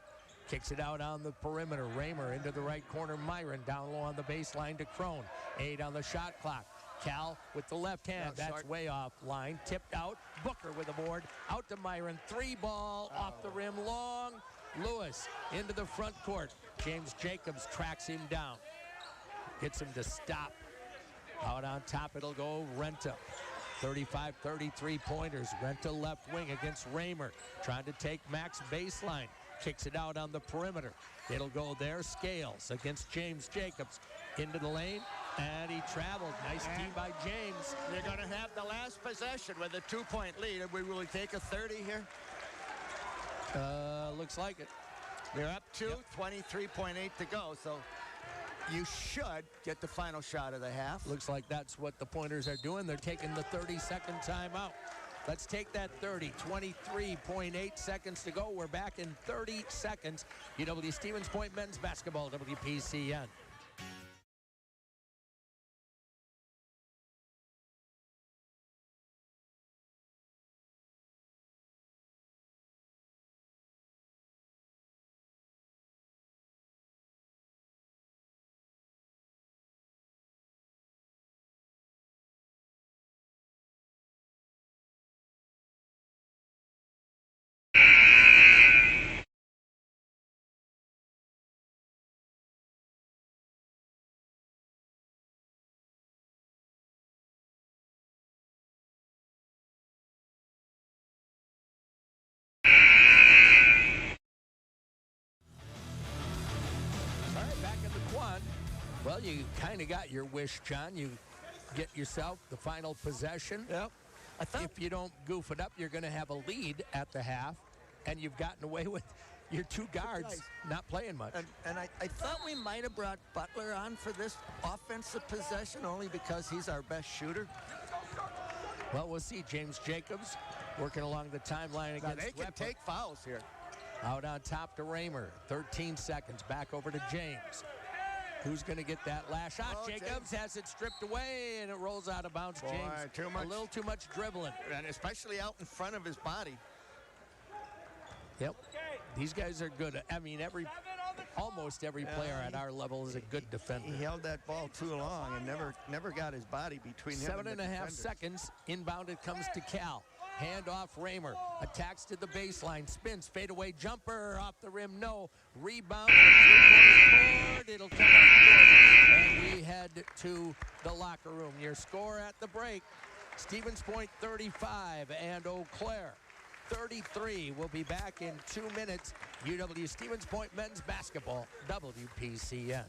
Kicks it out on the perimeter. Raymer into the right corner. Myron down low on the baseline to Crone. 8 on the shot clock. Cal with the left hand. No, That's short. way off line. Tipped out. Booker with the board. Out to Myron. 3 ball off the rim. Long. Lewis into the front court. James Jacobs tracks him down. Gets him to stop. Out on top, it'll go Renta. 35, 33 pointers. Renta left wing against Raymer. Trying to take Max baseline. Kicks it out on the perimeter. It'll go there. Scales against James Jacobs. Into the lane, and he traveled. Nice team by James. You're going to have the last possession with a 2-point lead. We will take a 30 here. Looks like it. You're up 2, 23.8 to go, so you should get the final shot of the half. Looks like that's what the Pointers are doing. They're taking the 30-second timeout. Let's take that 30. 23.8 seconds to go. We're back in 30 seconds. UW Stevens Point men's basketball, WPCN. All right, back in the quad. Well, you kind of got your wish, John. You get yourself the final possession. Yep. I thought If you don't goof it up, you're going to have a lead at the half, and you've gotten away with your 2 guards not playing much. And I thought we might have brought Butler on for this offensive possession only because he's our best shooter. Well, we'll see. James Jacobs working along the timeline Now, against they can Weber. take fouls here. Out on top to Raymer. 13 seconds. Back over to James. Who's going to get that last shot? Oh, Jacobs James. has it stripped away, and it rolls out of bounds. Boy, James, too much. a little too much dribbling. And especially out in front of his body. Yep. These guys are good. I mean, almost every player at our level is a good defender. He held that ball too long and never got his body between him and the 7.5 defenders. seconds. Inbound it comes to Cal. Hand off Raymer. Attacks to the baseline. Spins. Fadeaway jumper. Off the rim. No. Rebound. Board. It'll come up. And we head to the locker room. Your score at the break. Stevens Point 35 and Eau Claire 33. We'll be back in 2 minutes. UW Stevens Point men's basketball, WPCN. Small town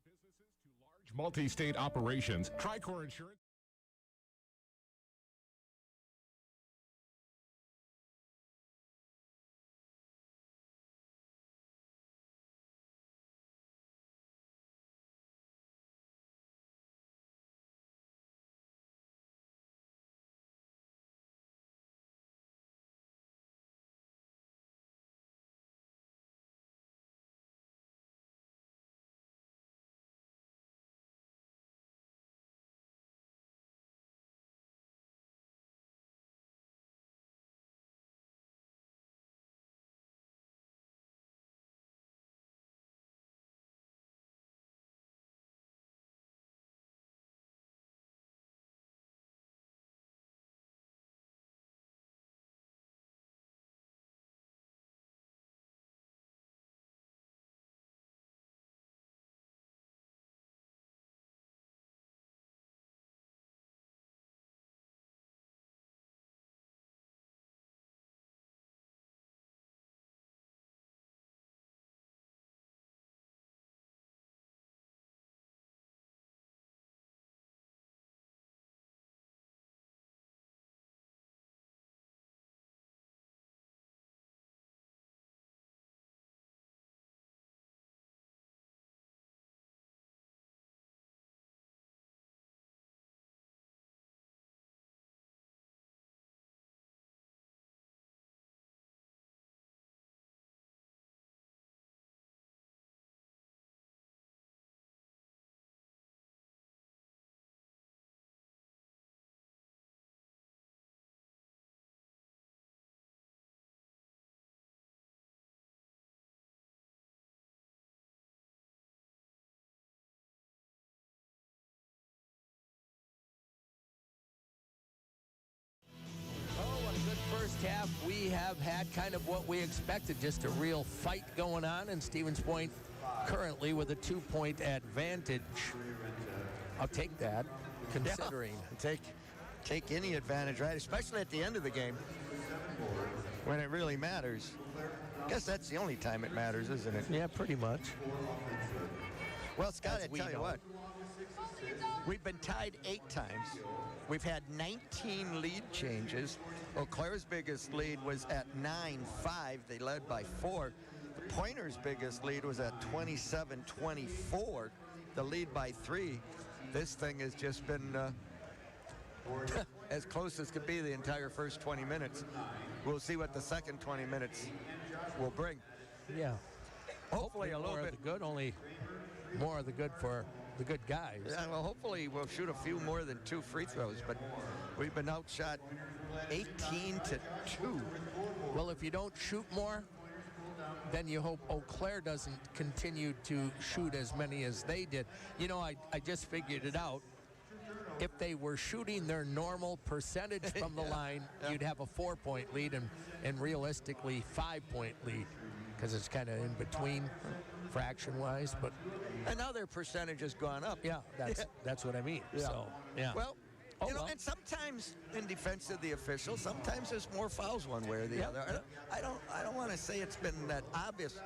businesses to large multi-state operations, Tricor Insurance. first half, we have had kind of what we expected, just a real fight going on, and Stevens Point currently with a 2-point advantage. I'll take that, considering. Yeah. Take any advantage, right? Especially at the end of the game when it really matters. I guess that's the only time it matters, isn't it? Yeah, pretty much. Well, Scott, I tell you know. what. We've been tied 8 times. We've had 19 lead changes. Eau Claire's biggest lead was at 9-5. They led by 4. The Pointers' biggest lead was at 27-24. The lead by 3. This thing has just been as close as could be the entire first 20 minutes. We'll see what the second 20 minutes will bring. Yeah. Hopefully a little more bit. of the good, only more of the good for the good guys. Yeah, well, hopefully we'll shoot a few more than 2 free throws, but we've been outshot 18-2. Well, if you don't shoot more, then you hope Eau Claire doesn't continue to shoot as many as they did. You know, I just figured it out. If they were shooting their normal percentage from the line, you'd have a 4-point lead and realistically 5-point lead, because it's kind of in between fraction-wise. But And now their percentage has gone up. yeah, that's what I mean. Yeah. So yeah. Well, and sometimes in defense of the officials, sometimes there's more fouls one way or the other. I don't want to say it's been that obvious,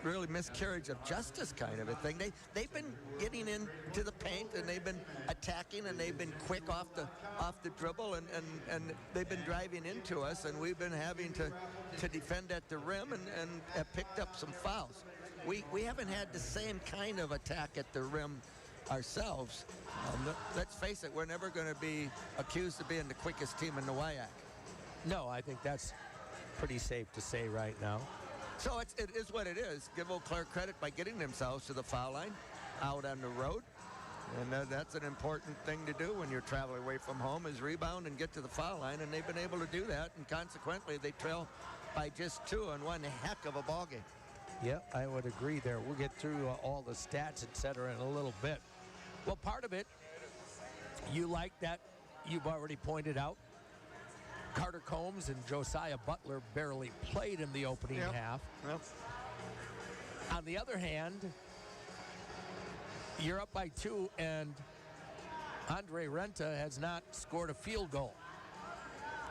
really miscarriage of justice kind of a thing. They've been getting into the paint, and they've been attacking, and they've been quick off the dribble, and they've been driving into us, and we've been having to defend at the rim and have picked up some fouls. We haven't had the same kind of attack at the rim ourselves. Let's face it, we're never going to be accused of being the quickest team in the WIAC. No, I think that's pretty safe to say right now. So it is what it is. Give Eau Claire credit by getting themselves to the foul line out on the road. And that's an important thing to do when you're traveling away from home, is rebound and get to the foul line. And they've been able to do that. And consequently, they trail by just 2 in one heck of a ball game. Yeah, I would agree there. We'll get through all the stats, et cetera, in a little bit. Well, part of it, you like that you've already pointed out. Carter Combs and Josiah Butler barely played in the opening half. Yep. On the other hand, you're up by 2, and Andre Renta has not scored a field goal.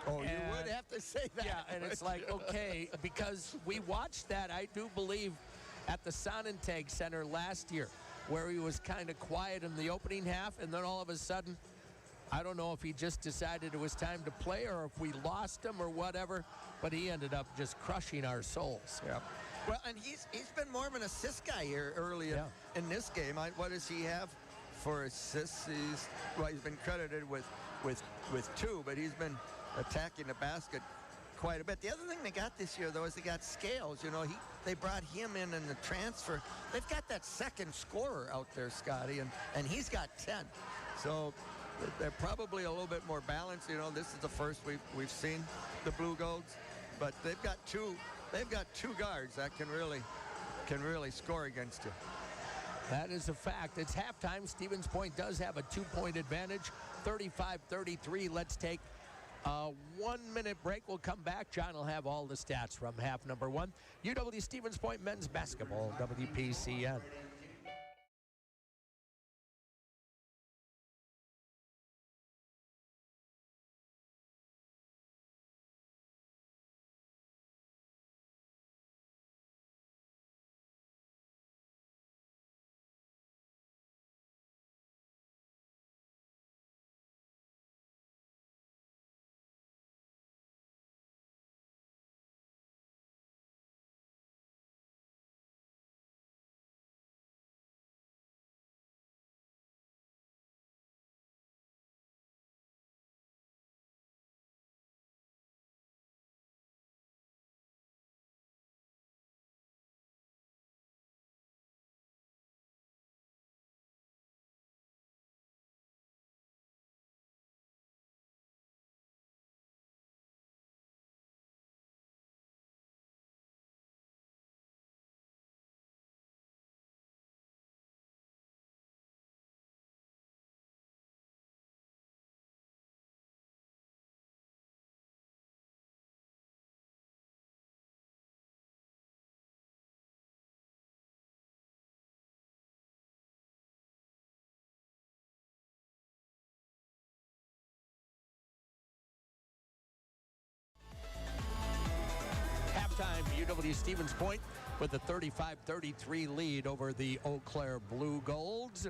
Oh, you would have to say that. Yeah, and it's like, okay, because we watched that, I do believe, at the Sonnentag Center last year, where he was kind of quiet in the opening half, and then all of a sudden, I don't know if he just decided it was time to play or if we lost him or whatever, but he ended up just crushing our souls. Yeah. Well, and he's been more of an assist guy here early in this game. What does he have for assists? He's been credited with 2, but he's been attacking the basket quite a bit. The other thing they got this year, though, is they got Scales. They brought him in the transfer. They've got that second scorer out there, Scotty, and he's got 10. So they're probably a little bit more balanced. This is the first we've seen the Blue Golds, but they've got two guards that can really score against you. That is a fact. It's halftime. Stevens Point does have a 2-point advantage, 35-33. Let's take a 1-minute break. We'll come back. John will have all the stats from half number 1. UW Stevens Point men's basketball, WPCN. Stevens Point with a 35-33 lead over the Eau Claire Blue Golds.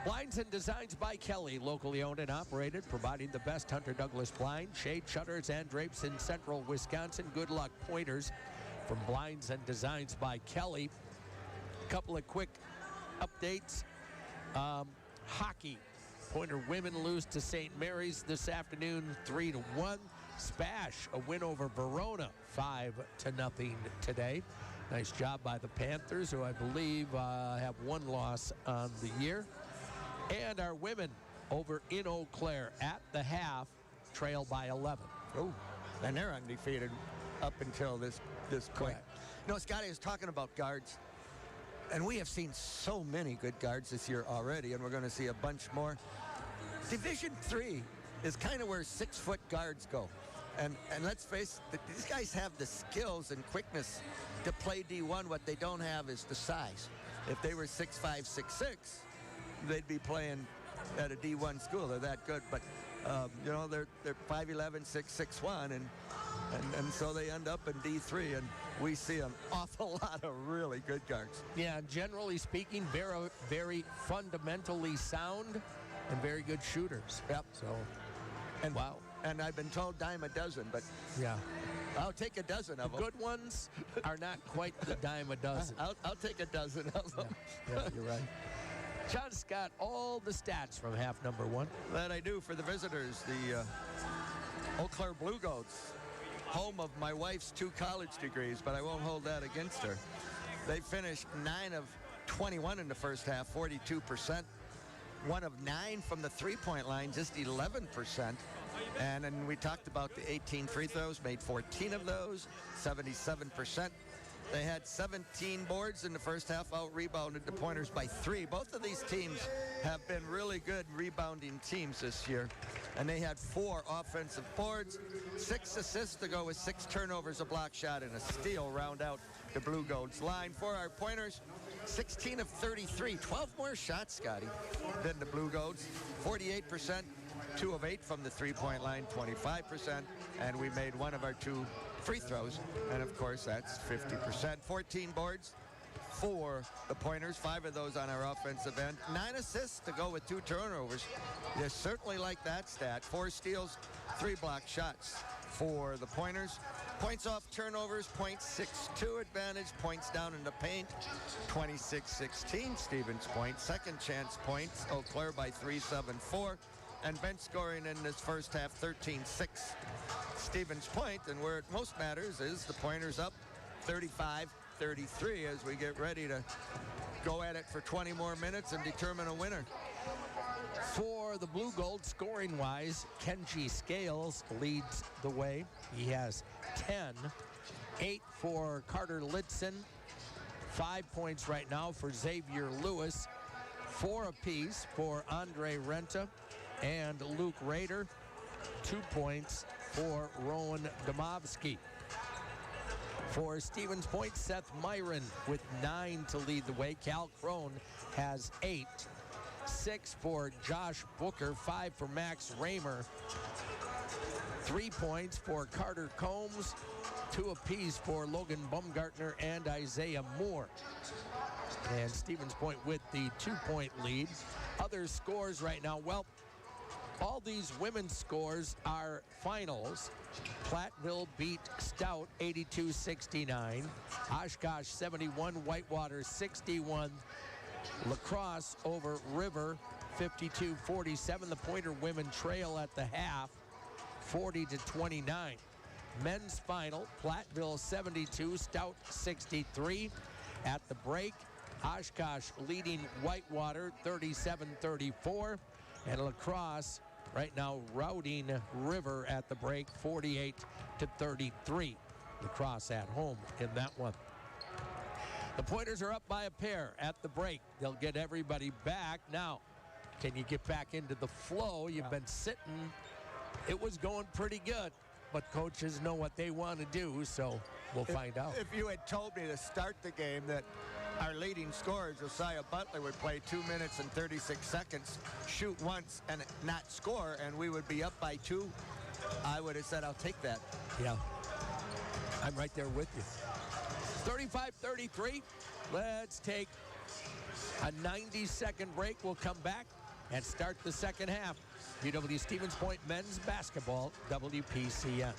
Blinds and Designs by Kelly, locally owned and operated, providing the best Hunter Douglas blind, shade, shutters, and drapes in central Wisconsin. Good luck pointers from Blinds and Designs by Kelly. A couple of quick updates. Hockey. Pointer women lose to St. Mary's this afternoon, 3-1. Spash, a win over Verona, 5-0 today. Nice job by the Panthers, who I believe have one loss on the year. And our women over in Eau Claire at the half trail by 11. Oh, and they're undefeated up until this point. You know, Scotty is talking about guards, and we have seen so many good guards this year already, and we're going to see a bunch more. Division III is kind of where 6-foot guards go. And let's face it, these guys have the skills and quickness to play D1. What they don't have is the size. If they were 6'5", 6'6", they'd be playing at a D1 school. They're that good, but you know, they're 5'11", 6'1", and so they end up in D3, and we see an awful lot of really good guards. Yeah, generally speaking, very, very fundamentally sound and very good shooters. Yep. So, and wow. And I've been told dime a dozen, but yeah, I'll take a dozen of them. Good ones are not quite the dime a dozen. I'll take a dozen of them. Yeah, you're right. John Scott, all the stats from half number one. That I do for the visitors. The Eau Claire Blue Goats, home of my wife's 2 college degrees, but I won't hold that against her. They finished 9 of 21 in the first half, 42%. 1 of 9 from the three-point line, just 11%. And then we talked about the 18 free throws, made 14 of those, 77%. They had 17 boards in the first half, out-rebounded the Pointers by 3. Both of these teams have been really good rebounding teams this year. And they had 4 offensive boards, 6 assists to go with 6 turnovers, a block shot, and a steal round out the Blue Golds line. For our Pointers, 16 of 33, 12 more shots, Scotty, than the Blue Golds, 48%. 2 of 8 from the three-point line, 25%, and we made 1 of our 2 free throws, and of course that's 50%. 14 boards for the Pointers, 5 of those on our offensive end, 9 assists to go with 2 turnovers. You certainly like that stat. 4 steals, 3 block shots for the Pointers. Points off turnovers, .62 advantage, points down in the paint, 26-16 Stevens Point. Second chance points, Eau Claire by 3-7-4. And bench scoring in this first half, 13-6 Stevens Point. And where it most matters is the Pointers up 35-33 as we get ready to go at it for 20 more minutes and determine a winner. For the Blue Gold, scoring-wise, Kenji Scales leads the way. He has 10. 8 for Carter Litson. 5 points right now for Xavier Lewis. 4 apiece for Andre Renta and Luke Rader. 2 points for Rowan Domovsky. For Stevens Point, Seth Myron with 9 to lead the way. Cal Crone has 8. 6 for Josh Booker, 5 for Max Raymer. 3 points for Carter Combs. 2 apiece for Logan Baumgartner and Isaiah Moore. And Stevens Point with the 2-point lead. Other scores right now, well, all these women's scores are finals. Platteville beat Stout 82-69. Oshkosh 71, Whitewater 61. La Crosse over River 52-47. The Pointer women trail at the half 40-29. Men's final, Platteville 72, Stout 63. At the break, Oshkosh leading Whitewater 37-34. And La Crosse right now routing River at the break 48-33. La Crosse at home in that one. The Pointers are up by a pair at the break. They'll get everybody back. Now, can you get back into the flow? You've been sitting. It was going pretty good, but coaches know what they want to do, so we'll find out. If you had told me to start the game that our leading scorer, Josiah Butler, would play 2 minutes and 36 seconds, shoot once and not score, and we would be up by 2, I would have said, I'll take that. Yeah, I'm right there with you. 35-33. Let's take a 90-second break. We'll come back and start the second half. UW Stevens Point men's basketball, WPCN.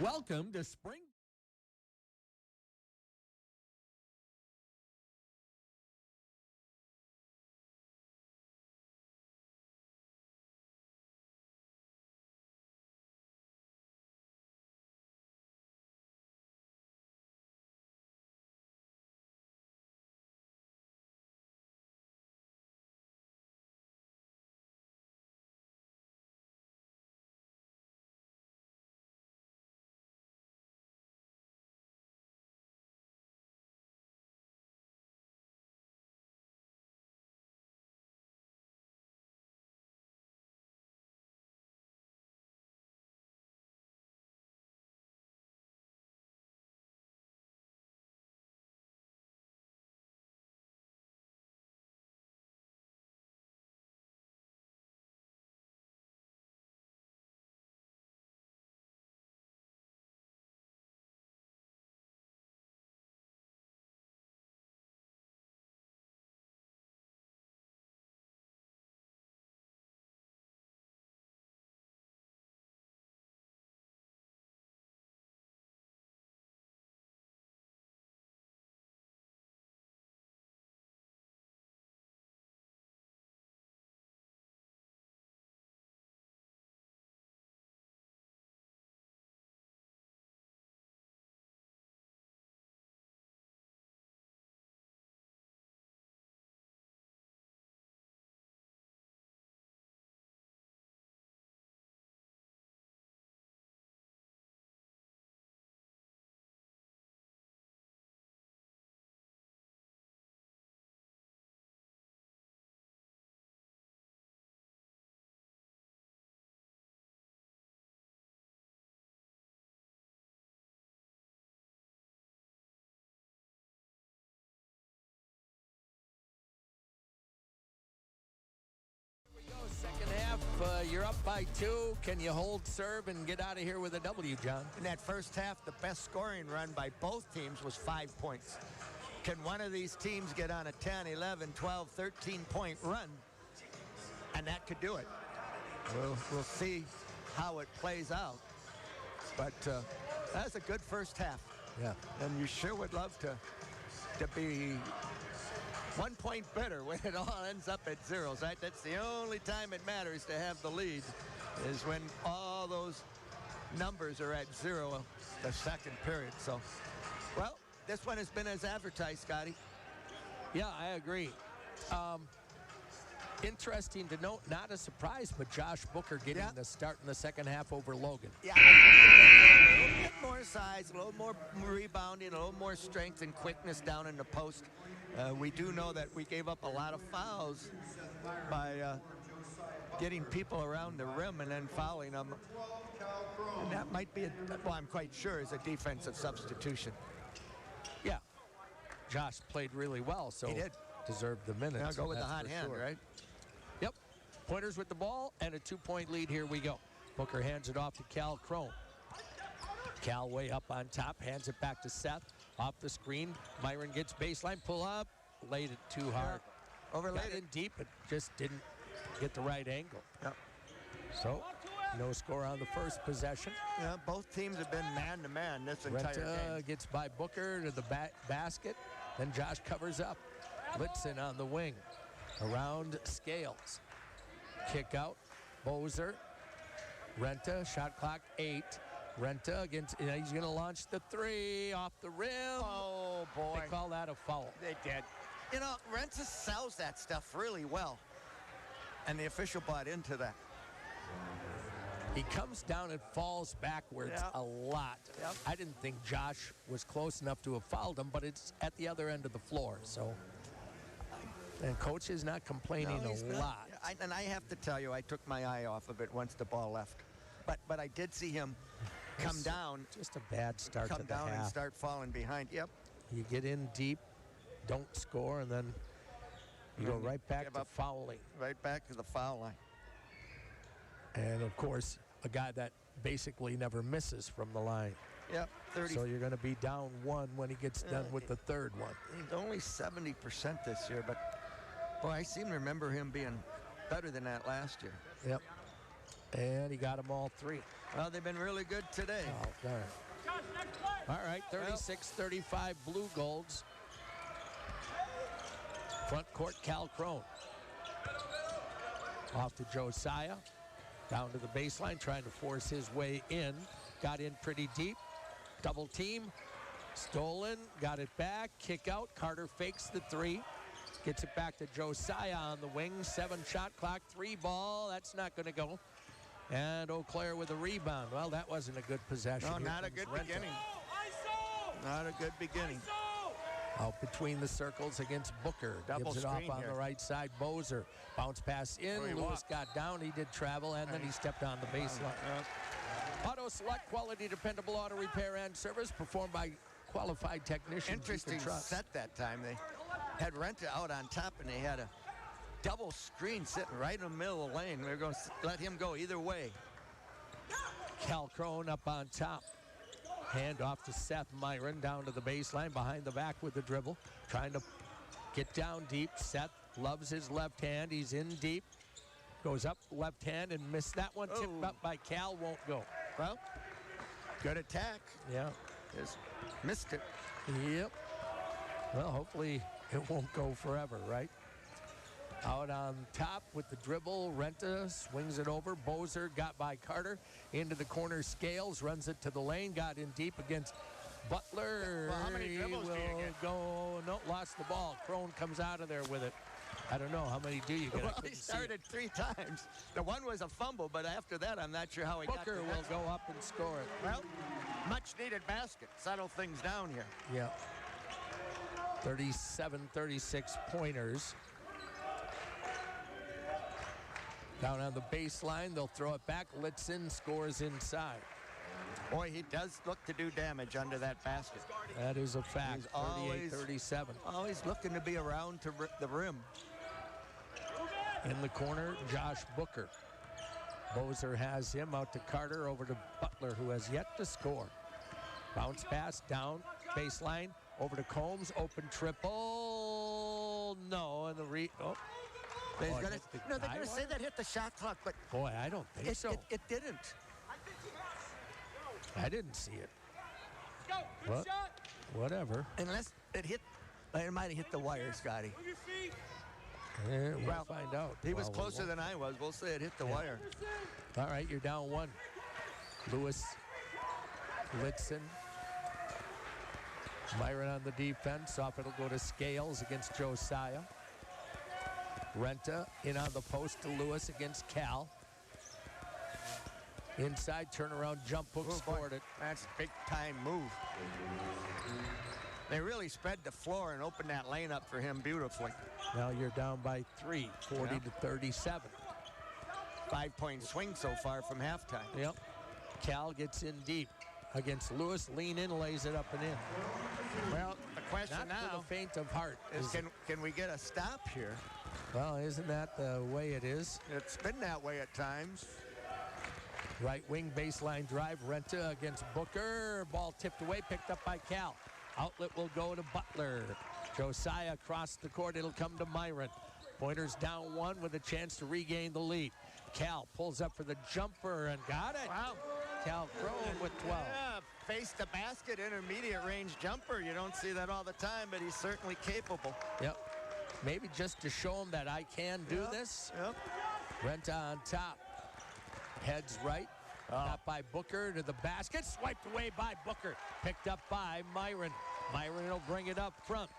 Welcome to spring. Second half, you're up by 2. Can you hold serve and get out of here with a W, John? In that first half, the best scoring run by both teams was 5 points. Can one of these teams get on a 10, 11, 12, 13-point run? And that could do it. We'll see how it plays out. But that's a good first half. Yeah. And you sure would love to be 1 point better when it all ends up at zeros, right? That's the only time it matters to have the lead, is when all those numbers are at 0 the second period. So, well, this one has been as advertised, Scotty. Yeah, I agree. Interesting to note, not a surprise, but Josh Booker getting the start in the second half over Logan. Yeah, a little bit more size, a little more rebounding, a little more strength and quickness down in the post. We do know that we gave up a lot of fouls by getting people around the rim and then fouling them. And that might be, well, I'm quite sure, is a defensive substitution. Yeah. Josh played really well, so he did. Deserved the minutes. Now go with the hot hand, right? Yep. Pointers with the ball and a 2-point lead. Here we go. Booker hands it off to Cal Crone. Cal way up on top, hands it back to Seth. Off the screen, Myron gets baseline, pull up, laid it too hard. Overlaid Got in deep, but just didn't get the right angle. Yep. So, no score on the first possession. Yeah, both teams have been man-to-man this entire game. Gets by Booker to the basket, then Josh covers up. Blitzen on the wing, around Scales. Kick out, Bozer. Renta, shot clock 8. Renta against, he's going to launch the 3 off the rim. Oh, boy. They call that a foul. They did. You know, Renta sells that stuff really well. And the official bought into that. He comes down and falls backwards a lot. Yep. I didn't think Josh was close enough to have fouled him, but it's at the other end of the floor. So, and coach is not complaining a lot. And I have to tell you, I took my eye off of it once the ball left. But I did see him come down. Just a bad start to the half. Come down and start falling behind. Yep. You get in deep, don't score, and then you go right back to fouling. Right back to the foul line. And, of course, a guy that basically never misses from the line. Yep, 30. So you're going to be down 1 when he gets done with the third one. He's only 70% this year, but boy, I seem to remember him being better than that last year. Yep. And he got them all 3. Well, they've been really good today. Oh, darn. All right, 36-35 Blue Golds. Front court, Cal Crone. Off to Josiah. Down to the baseline, trying to force his way in. Got in pretty deep. Double team. Stolen. Got it back. Kick out. Carter fakes the 3. Gets it back to Josiah on the wing. 7-shot clock. 3 ball. That's not going to go. And Eau Claire with a rebound. Well, that wasn't a good possession. No, not a good beginning. Not a good beginning. Out between the circles against Booker. Double Gives it off screen on here. the right side. Bozer. Bounce pass in. Where he Lewis walked. got down. He did travel, and then he stepped on the baseline. Auto Select, quality, dependable auto repair and service performed by qualified technicians. you can Interesting trust. set that time. They had Renta out on top, and they had a double screen sitting right in the middle of the lane. They're going to let him go either way. Cal Crone up on top. Hand off to Seth Myron down to the baseline, behind the back with the dribble. Trying to get down deep. Seth loves his left hand. He's in deep. Goes up left hand and missed that one. Tipped up by Cal. Won't go. Well, good attack. Yeah. Just missed it. Yep. Well, hopefully it won't go forever, right? Out on top with the dribble, Renta swings it over. Bozer got by Carter into the corner. Scales runs it to the lane. Got in deep against Butler. Well, how many dribbles do you He will get? go. No, lost the ball. Crone comes out of there with it. I don't know. How many do you get? I Well, he couldn't see it. started 3 times. The one was a fumble, but after that, I'm not sure how he got Booker to will that. go up and score it. Well, much needed basket. Settle things down here. Yeah. 37-36 pointers. Down on the baseline, they'll throw it back. Litzen scores inside. Boy, he does look to do damage under that basket. That is a fact. He's always- 38-37. Always looking to be around to the rim. In the corner, Josh Booker. Bozer has him out to Carter, over to Butler, who has yet to score. Bounce pass down, baseline, over to Combs, open triple. No, and the They're Oh, gonna, hit the no, they're high going to say wire? that hit the shot clock, but Boy, I don't think so. it didn't. I didn't see it. Well, whatever. Unless it hit, it might have hit the wire, Scotty. We'll Well, find out. He was Well, we closer won't. than I was. We'll say it hit the wire. All right, you're down 1. Lewis, Litzen. Myron on the defense. Off it'll go to Scales against Josiah. Renta in on the post to Lewis against Cal. Inside turnaround jump hook, scored it. That's a big time move. They really spread the floor and opened that lane up for him beautifully. Now you're down by 3, 40-37. 5-point swing so far from halftime. Yep. Cal gets in deep against Lewis. Lean in, lays it up and in. Well, the question Not now for the faint of heart. is can we get a stop here? Well, isn't that the way it is? It's been that way at times. Right wing baseline drive. Renta against Booker. Ball tipped away, picked up by Cal. Outlet will go to Butler. Josiah across the court. It'll come to Myron. Pointers down 1 with a chance to regain the lead. Cal pulls up for the jumper and got it. Wow. Cal Crone with 12. Yeah, face the basket, intermediate range jumper. You don't see that all the time, but he's certainly capable. Yep. Maybe just to show him that I can do this. Yep. Renta on top. Heads right. Not by Booker to the basket. Swiped away by Booker. Picked up by Myron. Myron will bring it up front.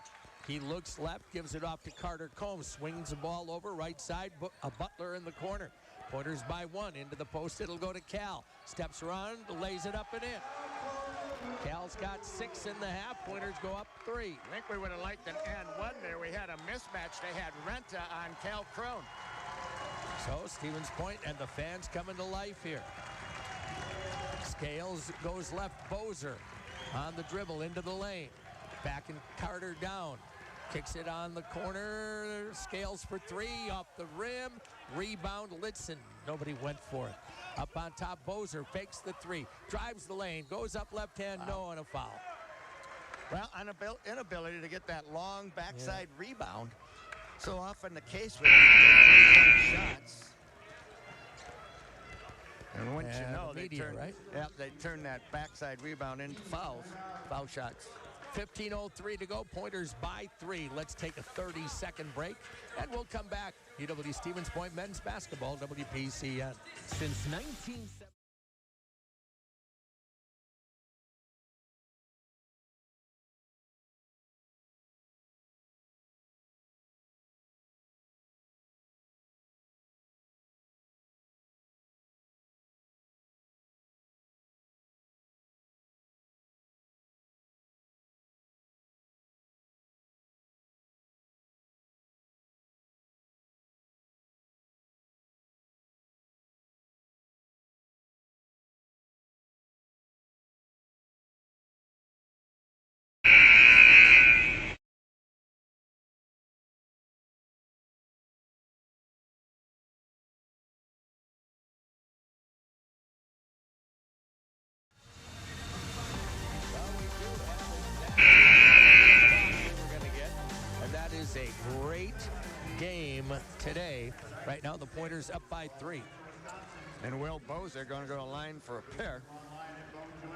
He looks left, gives it off to Carter Combs. Swings the ball over right side. A Butler in the corner. Pointers by 1. Into the post, it'll go to Cal. Steps around, lays it up and in. Cal's got 6 in the half. Pointers go up 3. I think we would have liked an and 1 there. We had a mismatch. They had Renta on Cal Crone. So Stevens Point and the fans coming to life here. Scales goes left. Bozer on the dribble into the lane. Backing Carter down. Kicks it on the corner. Scales for three. Off the rim. Rebound, Litzen. Nobody went for it. Up on top, Bozer fakes the three. Drives the lane. Goes up left hand. No, and a foul. Well, inability to get that long backside rebound. So often the case with shots. And once you know, they turn that backside rebound into foul shots. 15:03 to go. Pointers by 3. Let's take a 30-second break, and we'll come back. UW Stevens Point men's basketball, WPCN. Since 1970. A great game today. Right now, the Pointers up by 3. And Will Bozer going to go to line for a pair.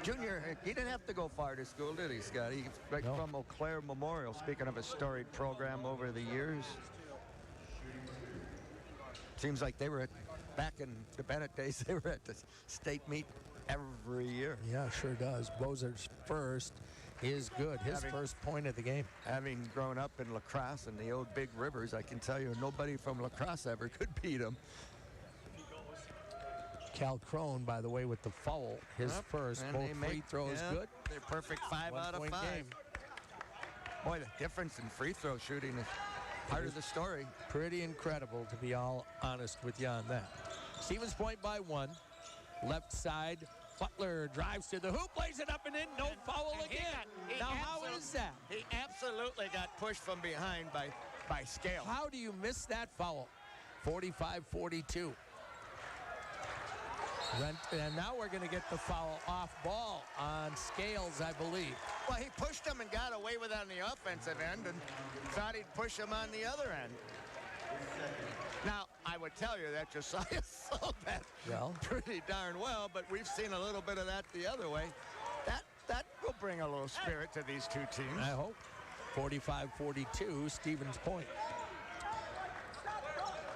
Junior, he didn't have to go far to school, did he, Scott? He's right from Eau Claire Memorial. Speaking of a storied program over the years. Seems like they were back in the Bennett days, they were at the state meet every year. Yeah, sure does. Bozer's first is good. His first point of the game. Having grown up in lacrosse and the old Big Rivers, I can tell you nobody from lacrosse ever could beat him. Cal Crone, by the way, with the foul. His first. Both free throws good. They're perfect 5 out of 5. Game. Boy, the difference in free throw shooting is part of the story. Pretty incredible, to be all honest with you on that. Stevens Point by 1. Left side. Butler drives to the hoop, lays it up and in, no foul again. Now, how is that? He absolutely got pushed from behind by Scales. How do you miss that foul? 45-42. And now we're going to get the foul off ball on Scales, I believe. Well, he pushed him and got away with it on the offensive end and thought he'd push him on the other end. Now, I would tell you that Josiah saw that pretty darn well, but we've seen a little bit of that the other way. That will bring a little spirit to these two teams. I hope. 45-42, Stevens Point.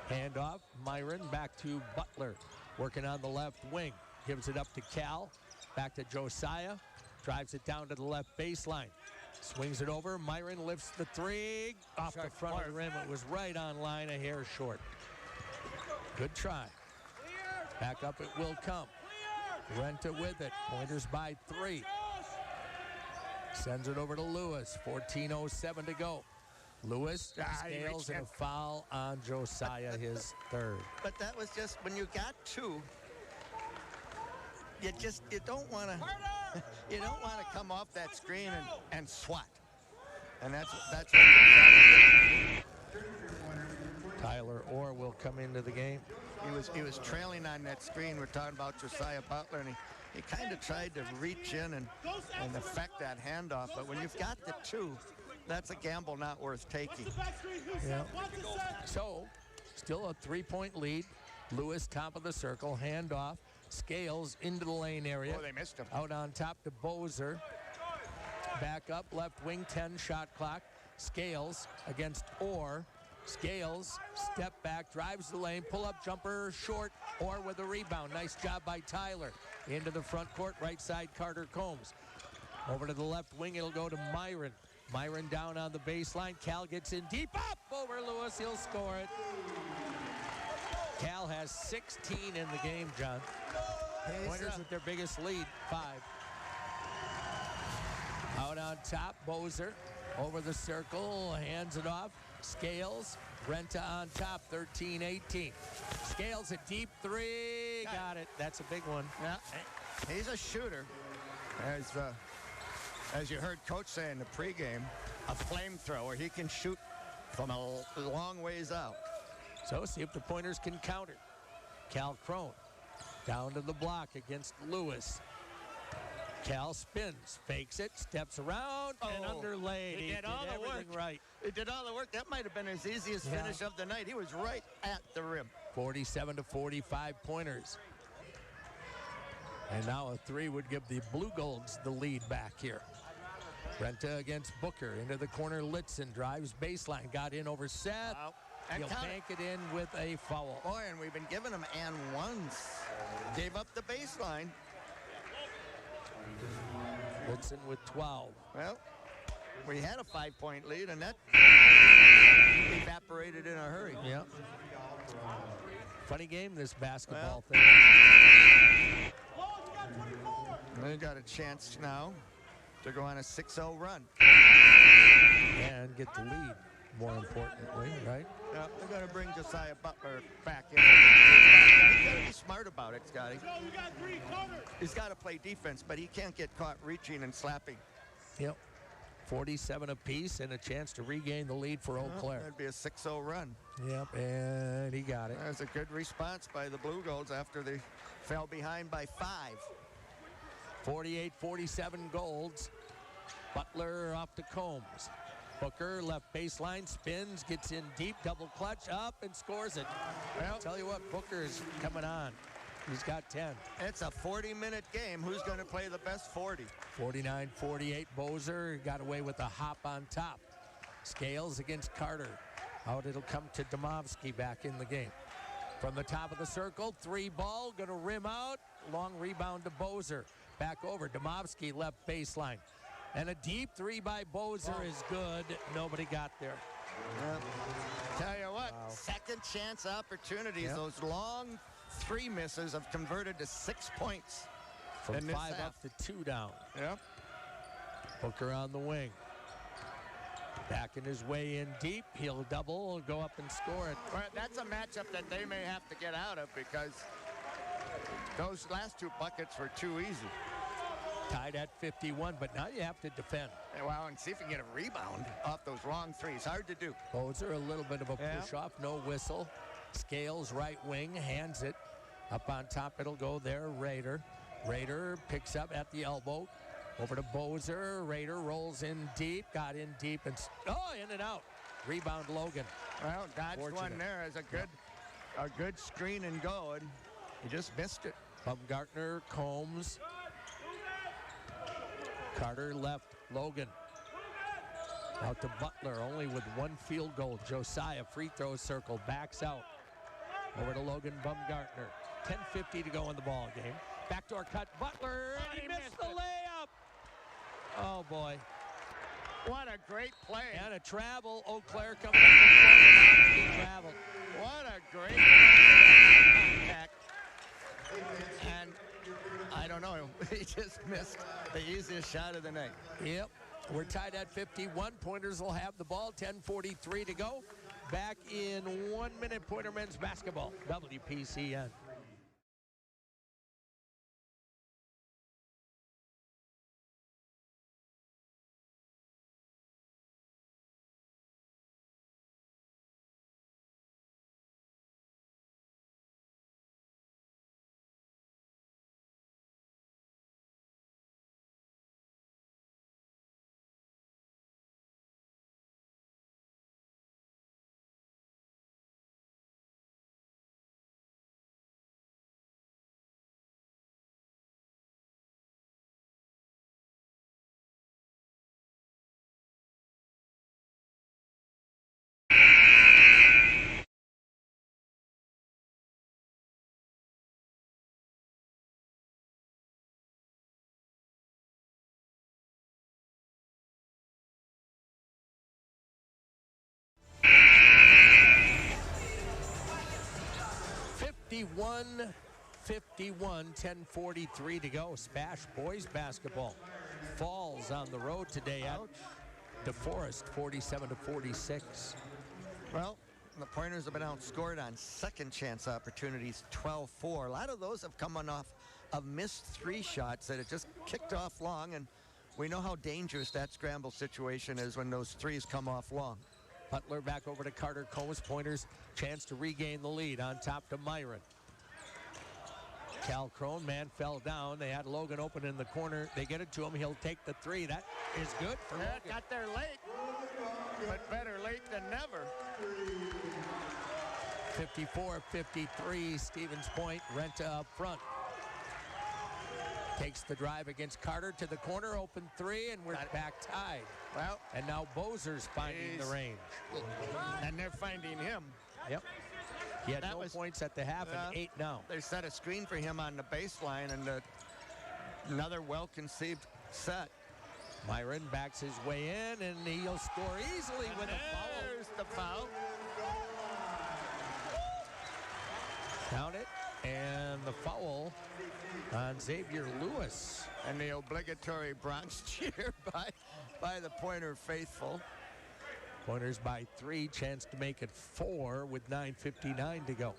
Handoff, Myron back to Butler. Working on the left wing. Gives it up to Cal. Back to Josiah. Drives it down to the left baseline. Swings it over. Myron lifts the three. Off the front of the rim. It was right on line, a hair short. Good try. Back up it will come. Renta with it. Pointers by 3. Sends it over to Lewis. 14:07 to go. Lewis, Scales, and a foul on Josiah, his third. But that was just when you got 2. You don't want to come off that screen and swat. And that's what Tyler Orr will come into the game. He was trailing on that screen. We're talking about Josiah Butler, and he kind of tried to reach in and affect that handoff. But when you've got the 2, that's a gamble not worth taking. Yeah. So, still a 3-point lead. Lewis, top of the circle, handoff. Scales into the lane area. Oh, they missed him. Out on top to Bozer. Back up, left wing, 10 shot clock. Scales against Orr. Scales, step back, drives the lane, pull-up jumper, short. Orr with a rebound. Nice job by Tyler. Into the front court, right side, Carter Combs. Over to the left wing, it'll go to Myron. Myron down on the baseline. Cal gets in deep, up over Lewis. He'll score it. Cal has 16 in the game, John. Pointers with their biggest lead, 5. Out on top, Bozer. Over the circle, hands it off. Scales, Renta on top, 13-18. Scales a deep 3, got it. That's a big one. Yeah, he's a shooter. As you heard Coach say in the pregame, a flamethrower. He can shoot from a long ways out. So see if the Pointers can counter. Cal Crone down to the block against Lewis. Cal spins, fakes it, steps around, and underlaid. He did all the work. Right. He did all the work. That might have been his easiest finish of the night. He was right at the rim. 47-45 Pointers. And now a three would give the Blue Golds the lead back here. Brenta against Booker. Into the corner, Litzen drives baseline. Got in over Seth. Wow. He'll bank it in with a foul. Boy, and we've been giving him and ones. Gave up the baseline. Litzen with 12. Well, we had a 5-point lead, and that evaporated in a hurry. Yeah. Funny game, this basketball thing. They got a chance now to go on a 6-0 run. And get the lead, more importantly, right? Yeah, they're going to bring Josiah Butler back in. He's got to be smart about it, Scotty. He's got to play defense, but he can't get caught reaching and slapping. Yep. 47 apiece and a chance to regain the lead for Eau Claire. That'd be a 6-0 run. Yep, and he got it. That's a good response by the Blue Golds after they fell behind by 5. 48-47 Golds. Butler off to Combs. Booker left baseline, spins, gets in deep, double clutch up and scores it. Well, tell you what, Booker's coming on. He's got 10. It's a 40-minute game. Who's going to play the best 40? 49-48 Bozer got away with a hop on top. Scales against Carter. Out it'll come to Domovsky back in the game. From the top of the circle, 3 ball, gonna rim out. Long rebound to Bozer. Back over, Domovsky left baseline. And a deep 3 by Bozer is good. Nobody got there. Tell you what, second chance opportunities. Those long 3 misses have converted to 6 points. From 5 up to 2 down. Yep. Booker on the wing. Backing his way in deep. He'll double, go up and score it. Well, that's a matchup that they may have to get out of because those last 2 buckets were too easy. Tied at 51, but now you have to defend. Well, and see if you can get a rebound off those long 3s. Hard to do. Bozer a little bit of a push-off, no whistle. Scales right wing, hands it. Up on top, it'll go there, Rader. Rader picks up at the elbow. Over to Bozer. Rader rolls in deep, got in deep, and in and out. Rebound Logan. Well, dodged one there as a good screen and go, and he just missed it. Baumgartner, Combs. Carter left, Logan. Out to Butler, only with 1 field goal. Josiah, free throw circle, backs out. Over to Logan Baumgartner. 10:50 to go in the ball game. Backdoor cut, Butler, and he missed the layup. Oh, boy. What a great play. And a travel. Eau Claire coming up the court. Travel. What a great contact. And I don't know. He just missed the easiest shot of the night. Yep. We're tied at 51. Pointers will have the ball. 10:43 to go. Back in 1 minute, Pointer men's basketball. WPCN. Fifty-one, 10:43 to go. Spash boys basketball falls on the road today at DeForest, 47-46. Well, the Pointers have been outscored on second chance opportunities, 12-4. A lot of those have come on off of missed 3 shots that had just kicked off long and We know how dangerous that scramble situation is when those threes come off long. Butler back over to Carter Combs. Pointers chance to regain the lead on top to Myron. Cal Crone, man fell down. They had Logan open in the corner. They get it to him. He'll take the three. That is good for Logan. Got there late, but better late than never. 54-53, Stevens Point. Renta up front. Takes the drive against Carter to the corner. Open three, and we're back tied. Well, and now Bozer's finding the range. And they're finding him. Yep. He had no points at the half and 8 now. They set a screen for him on the baseline, and another well-conceived set. Myron backs his way in, and he'll score easily with a foul. There's the foul. Count it, and the foul on Xavier Lewis. And the obligatory Bronx cheer by the Pointer faithful. Pointers by 3, chance to make it 4 with 9:59 to go.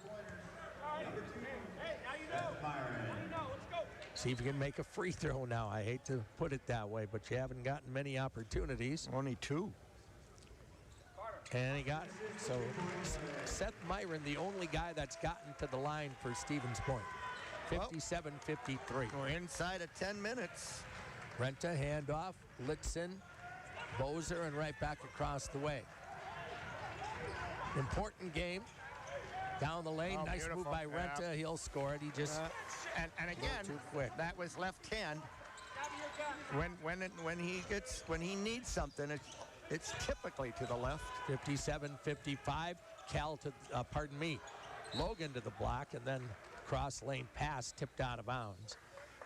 See if you can make a free throw now. I hate to put it that way, but you haven't gotten many opportunities. Only 2. And he got it. So Seth Myron, the only guy that's gotten to the line for Stevens Point. 57-53. We're inside of 10 minutes. Renta handoff, Litzen, Bozer, and right back across the way. Important game. Down the lane, nice move by Renta. He'll score it. He just and again, too quick. That was left hand. When he needs something, it's typically to the left. 57-55. Cal to Logan to the block, and then cross lane pass tipped out of bounds.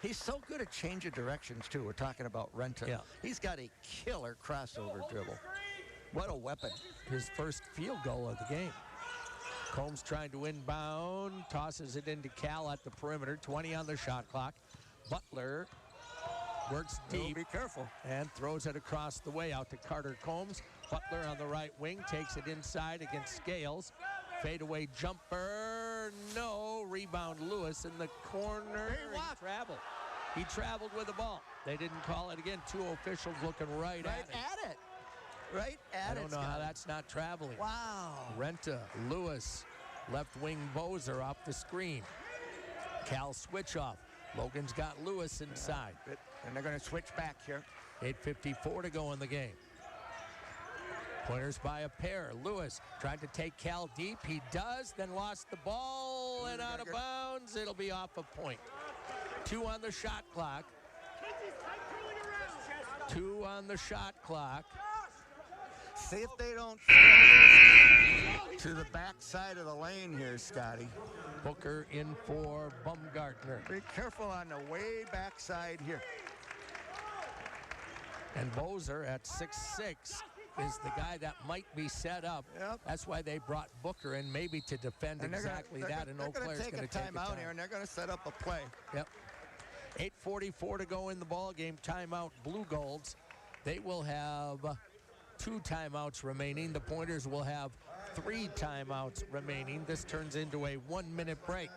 He's so good at change of directions too. We're talking about Renta. Yeah. He's got a killer crossover dribble. What a weapon. His first field goal of the game. Combs trying to inbound, tosses it into Cal at the perimeter. 20 on the shot clock. Butler works deep. Be careful. And throws it across the way out to Carter Combs. Butler on the right wing takes it inside against Scales. Fadeaway jumper, no. Rebound Lewis in the corner. He traveled with the ball. They didn't call it again. 2 officials looking right at it. Right at it. I don't know how that's not traveling. Wow. Renta, Lewis, left wing Bozer off the screen. Cal switch off. Logan's got Lewis inside. And they're going to switch back here. 8:54 to go in the game. Pointers by a pair. Lewis tried to take Cal deep. He does, then lost the ball and out of bounds. It'll be off a point. 2 on the shot clock. 2 on the shot clock. See if they don't to the back side of the lane here, Scotty. Booker in for Bumgartner. Be careful on the way back side here. And Bozer at 6'6" is the guy that might be set up. Yep. That's why they brought Booker in, maybe to defend exactly that. And Eau Claire's going to take a timeout here, and they're going to set up a play. Yep. 8:44 to go in the ball game. Timeout, Blue Golds. They will have 2 timeouts remaining. The Pointers will have 3 timeouts remaining. This turns into a 1-minute break.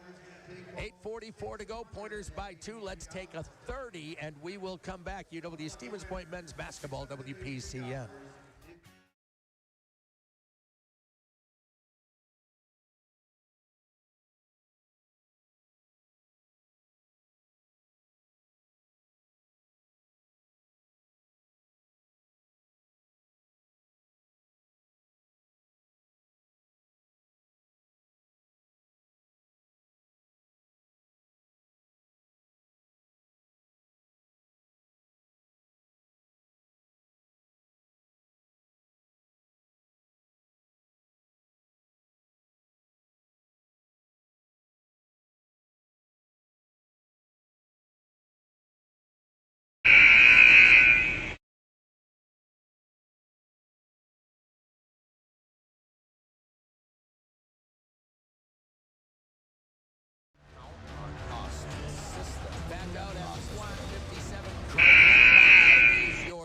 8:44 to go. Pointers by 2. Let's take a 30, and we will come back. UW Stevens Point men's basketball, WPCN.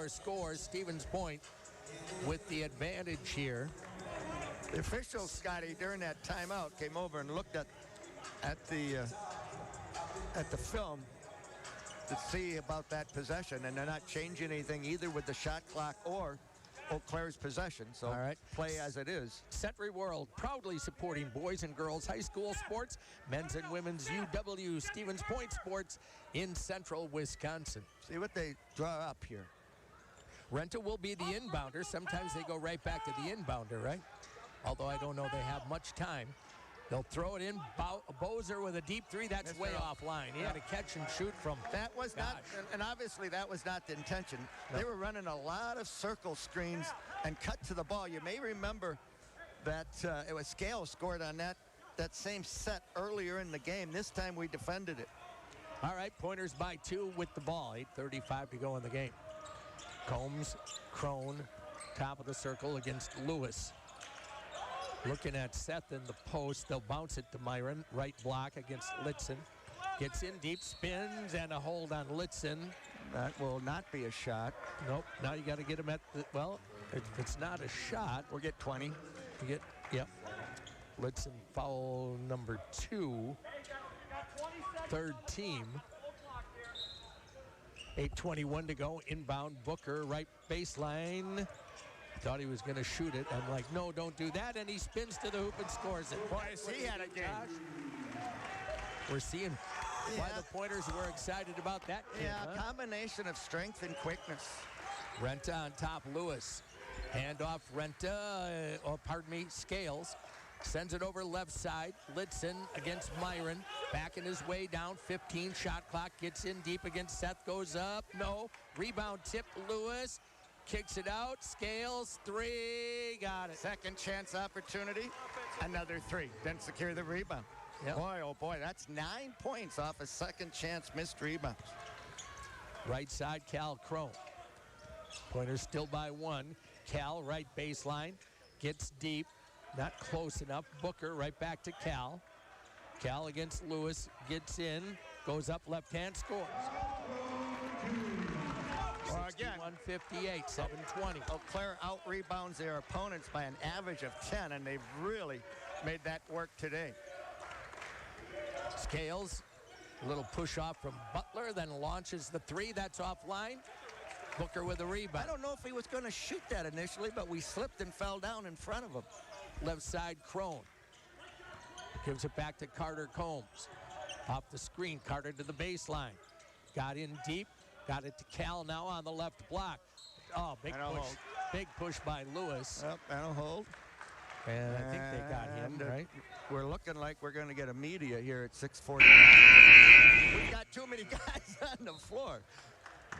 Scores. Stevens Point with the advantage here. The officials, Scotty, during that timeout came over and looked at the film, to see about that possession, and they're not changing anything either with the shot clock or Eau Claire's possession. So all right, play as it is. Century World proudly supporting boys and girls high school sports, men's and women's UW Stevens Point sports in central Wisconsin. See what they draw up here. Renta will be the inbounder. Sometimes they go right back to the inbounder, right? Although I don't know they have much time. They'll throw it in. Bozer with a deep three. That's way offline. He had a catch and shoot from. That was not, and obviously that was not the intention. No. They were running a lot of circle screens and cut to the ball. You may remember that it was Scales scored on that same set earlier in the game. This time we defended it. All right, Pointers by 2 with the ball. 8:35 to go in the game. Combs, Crone, top of the circle against Lewis. Looking at Seth in the post. They'll bounce it to Myron. Right block against Litzen. Gets in deep, spins, and a hold on Litzen. That will not be a shot. Nope. Now you got to get him at the, well, if it's not a shot. We'll get 20. You get, yep. Litzen foul number 2. Third team. 8:21 to go. Inbound Booker, right baseline. Thought he was going to shoot it. I'm like, no, don't do that. And he spins to the hoop and scores it. Boy, he had a game. We're seeing why the Pointers were excited about that kid. Yeah, combination of strength and quickness. Renta on top, Lewis. Handoff, Renta, Scales. Sends it over left side. Litzen against Myron. Backing his way down. 15 shot clock. Gets in deep against Seth. Goes up. No. Rebound tip. Lewis. Kicks it out. Scales. 3. Got it. Second chance opportunity. Another 3. Then secure the rebound. Yep. Boy, oh boy. That's 9 points off a second chance missed rebound. Right side, Cal Crone. Pointers still by 1. Cal, right baseline. Gets deep. Not close enough. Booker right back to Cal. Cal against Lewis. Gets in. Goes up left hand. Scores. Well, again, 158, 7:20. Eau Claire out rebounds their opponents by an average of 10, and they've really made that work today. Scales, a little push off from Butler, then launches the 3. That's offline. Booker with a rebound. I don't know if he was going to shoot that initially, but we slipped and fell down in front of him. Left side, Crone. Gives it back to Carter Combs. Off the screen, Carter to the baseline. Got in deep. Got it to Cal now on the left block. Oh, big push. Hold. Big push by Lewis. Yep, that'll hold. And I think they got him, right? We're looking like we're going to get a media here at 6:49. We got too many guys on the floor.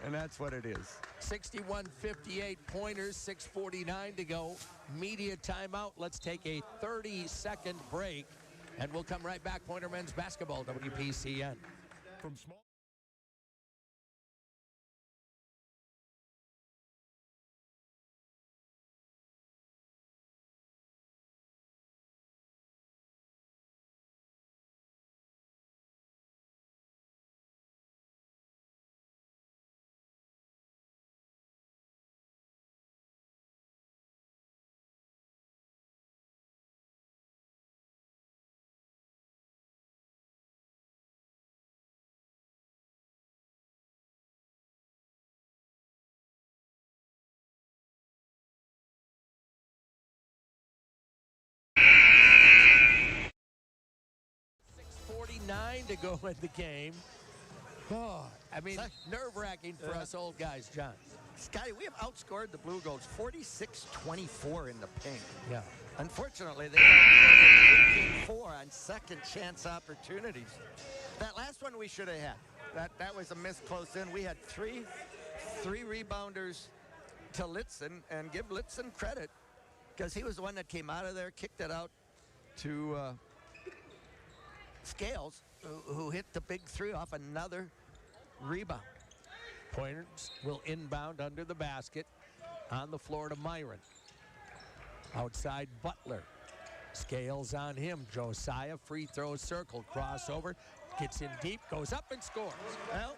And that's what it is. 61-58 Pointers, 6:49 to go. Media timeout. Let's take a 30-second break, and we'll come right back. Pointer men's basketball, WPCN. From small. To go in the game. Oh, I mean, nerve-wracking for us old guys, John. Scotty, we have outscored the Blue Golds 46-24 in the paint. Yeah. Unfortunately, they outscored 15-4 on second chance opportunities. That last one we should have had. That was a miss close in. We had three rebounders to Litzen, and give Litzen credit because he was the one that came out of there, kicked it out to Scales, who hit the big 3 off another rebound. Pointers will inbound under the basket. On the floor to Myron. Outside Butler. Scales on him. Josiah, free throw circle, crossover. Gets in deep, goes up and scores. Well,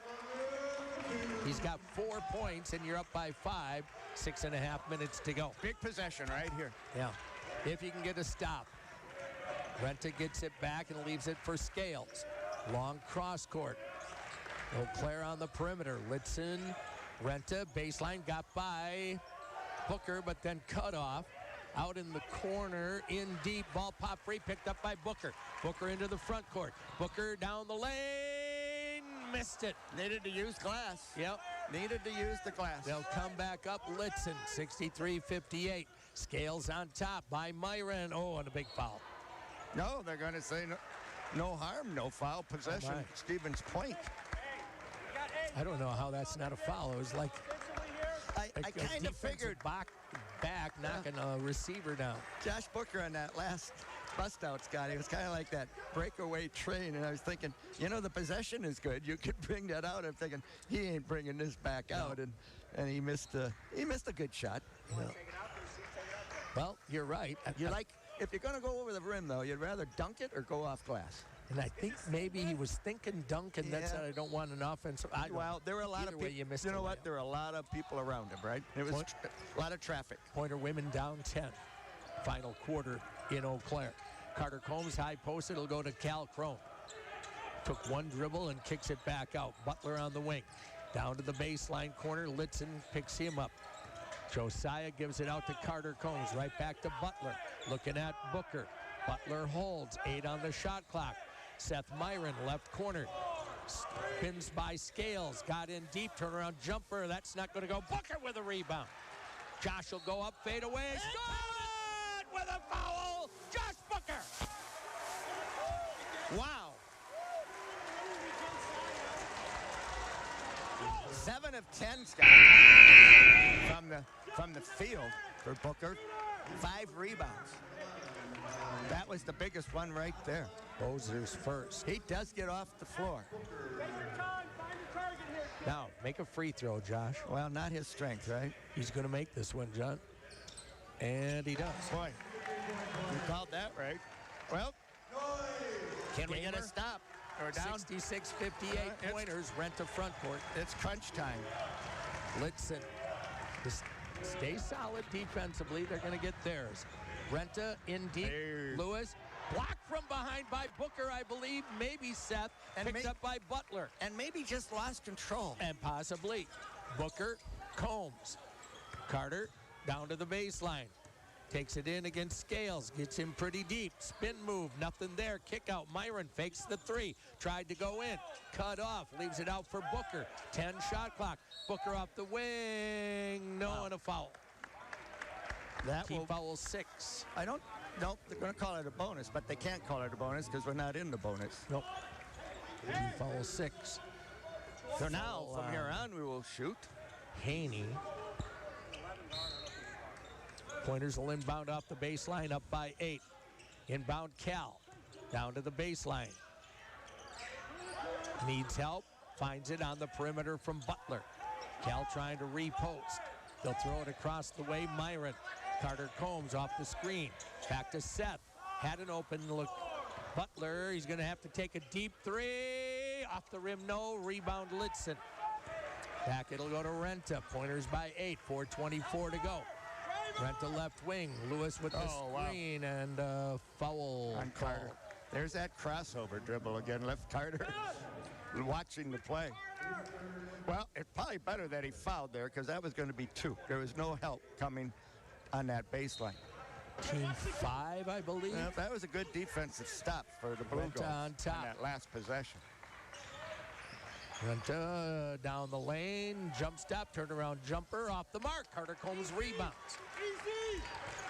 he's got 4 points, and you're up by 5. 6.5 minutes to go. Big possession right here. Yeah, if you can get a stop. Renta gets it back and leaves it for Scales. Long cross court. Eau Claire on the perimeter. Litzen, Renta, baseline, got by Booker, but then cut off. Out in the corner, in deep, ball pop free, picked up by Booker. Booker into the front court. Booker down the lane, missed it. Needed to use glass. Yep. Needed to use the glass. They'll come back up. Litzen, 63-58. Scales on top by Myron. Oh, and a big foul. No, they're going to say no harm, no foul. Possession, Oh, Stevens point. I don't know how that's not a foul. It was like I kind of figured back knocking a receiver down. Josh Booker on that last bust out, Scotty. It was kind of like that breakaway train, and I was thinking, the possession is good. You could bring that out. I'm thinking he ain't bringing this back out, and he missed a good shot. Well, you're right. If you're going to go over the rim, though, you'd rather dunk it or go off glass. And I think maybe he was thinking dunk, and then said, I don't want an offensive. Well, there were a lot of people. You know what? There were a lot of people around him, right? It was a lot of traffic. Pointer women down 10. Final quarter in Eau Claire. Carter Combs high post. It'll go to Cal Crone. Took one dribble and kicks it back out. Butler on the wing. Down to the baseline corner. Litzen picks him up. Josiah gives it out to Carter Combs. Right back to Butler. Looking at Booker. Butler holds. 8 on the shot clock. Seth Myron, left corner. Spins by Scales. Got in deep. Turnaround jumper. That's not going to go. Booker with a rebound. Josh will go up. Fade away. Good with a foul. Josh Booker. Wow. 7 of 10, Scott. From the field for Booker. 5 rebounds. That was the biggest one right there. Bozer's first. He does get off the floor. Now, make a free throw, Josh. Well, not his strength, right? He's going to make this one, John. And he does. Boy, you called that right. Well, can we get a stop? Or down? 66-58 pointers. Renta front court. It's crunch time. Litzen. Just stay solid defensively. They're going to get theirs. Renta in deep. Lewis. Blocked from behind by Booker, I believe. Maybe Seth. And picked up by Butler. And maybe just lost control. And possibly. Booker. Combs. Carter down to the baseline. Takes it in against Scales. Gets him pretty deep. Spin move. Nothing there. Kick out. Myron fakes the 3. Tried to go in. Cut off. Leaves it out for Booker. 10 shot clock. Booker off the wing. No, and a foul. Team foul 6. Nope, they're going to call it a bonus, but they can't call it a bonus because we're not in the bonus. Nope. Team foul 6. So now, from here on, we will shoot. Haney. Pointers will inbound off the baseline, up by 8. Inbound Cal. Down to the baseline. Needs help. Finds it on the perimeter from Butler. Cal trying to repost. They'll throw it across the way. Myron. Carter Combs off the screen. Back to Seth. Had an open look. Butler, he's going to have to take a deep 3. Off the rim, no. Rebound Litzen. Back it'll go to Renta. Pointers by 8. 4:24 to go. Renta left wing. Lewis with the screen and foul on Carter. There's that crossover dribble again. Left Carter watching the play. Well, it's probably better that he fouled there because that was going to be 2. There was no help coming on that baseline. Team 5, I believe. Well, that was a good defensive stop for the Blue Goals on top. that last possession. Renta down the lane, jump stop, turnaround jumper off the mark. Carter Combs rebounds.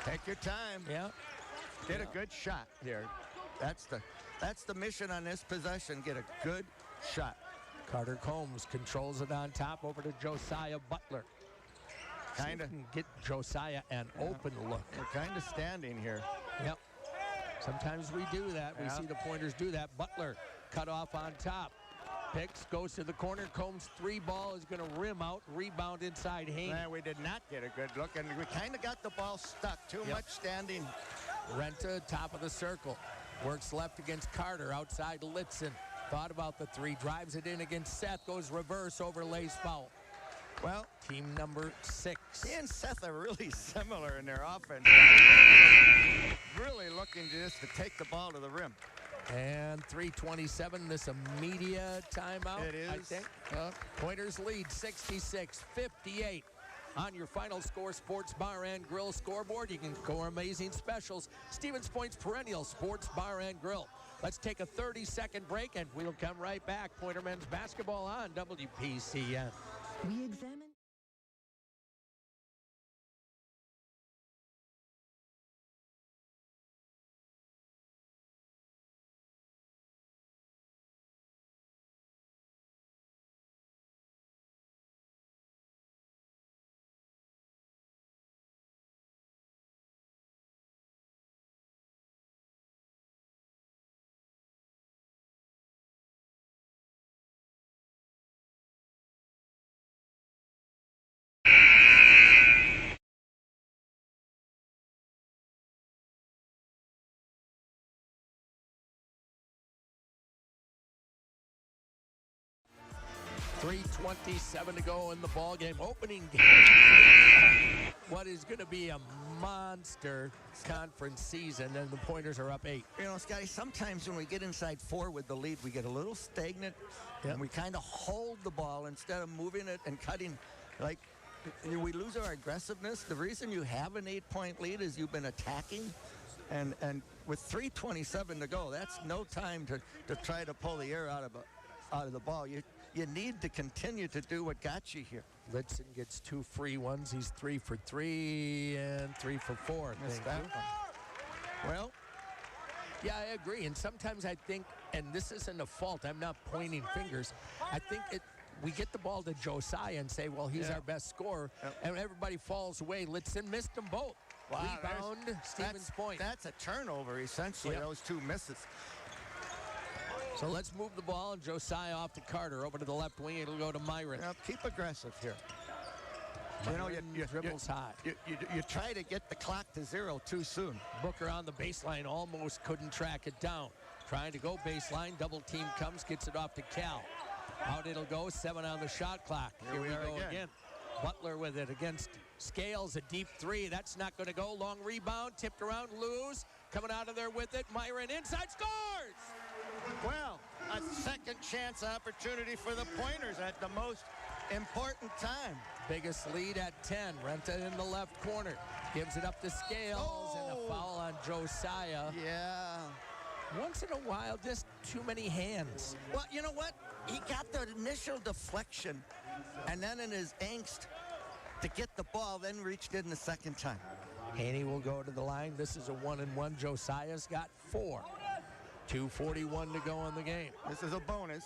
Take your time. Yeah. Get a good shot here. That's the mission on this possession. Get a good shot. Carter Combs controls it on top over to Josiah Butler. Kind of get Josiah an open look. We're kind of standing here. Yep. Sometimes we do that. We see the pointers do that. Butler cut off on top. Picks, goes to the corner. Combs 3 ball is going to rim out. Rebound inside Haney. Man, we did not get a good look, and we kind of got the ball stuck. Too much standing. Renta, top of the circle. Works left against Carter. Outside Litzen. Thought about the 3. Drives it in against Seth. Goes reverse, overlays foul. Well, team number 6. He and Seth are really similar in their offense. Really looking just to take the ball to the rim. And 3:27, this a media timeout, It is. I think. Pointers lead 66-58. On your Final Score Sports Bar and Grill scoreboard, you can score amazing specials. Stevens Point's perennial sports bar and grill. Let's take a 30-second break, and we'll come right back. Pointer men's basketball on WPCN. We examine. .327 to go in the ball game. Opening game. What is going to be a monster conference season, and the Pointers are up 8. You know, Scotty, sometimes when we get inside 4 with the lead, we get a little stagnant, and we kind of hold the ball instead of moving it and cutting. Like, we lose our aggressiveness. The reason you have an 8-point lead is you've been attacking, and with 3:27 to go, that's no time to try to pull the air out of the ball. You need to continue to do what got you here. Litzen gets 2 free ones. He's 3 for 3 and 3 for 4. Missed that one. Well, yeah, I agree. And sometimes I think, and this isn't a fault, I'm not pointing fingers. I think we get the ball to Josiah and say, well, he's our best scorer, and everybody falls away. Litzen missed them both. Wow, Rebound, Stevens Point. That's a turnover, essentially, those 2 misses. So let's move the ball, and Josiah off to Carter. Over to the left wing, it'll go to Myron. Now, keep aggressive here. You know, you dribbles high. You try to get the clock to 0 too soon. Booker on the baseline, almost couldn't track it down. Trying to go baseline, double team comes, gets it off to Cal. Out it'll go, 7 on the shot clock. Here we go again. Butler with it against Scales, a deep 3. That's not going to go. Long rebound, tipped around, lose. Coming out of there with it, Myron inside, scores! Well, a second chance opportunity for the Pointers at the most important time. Biggest lead at 10. Renta in the left corner. Gives it up to Scales, and a foul on Josiah. Yeah. Once in a while, just too many hands. Well, you know what? He got the initial deflection, and then in his angst to get the ball, then reached in the second time. Haney will go to the line. This is a 1-and-1. Josiah's got 4. 2:41 to go in the game. This is a bonus.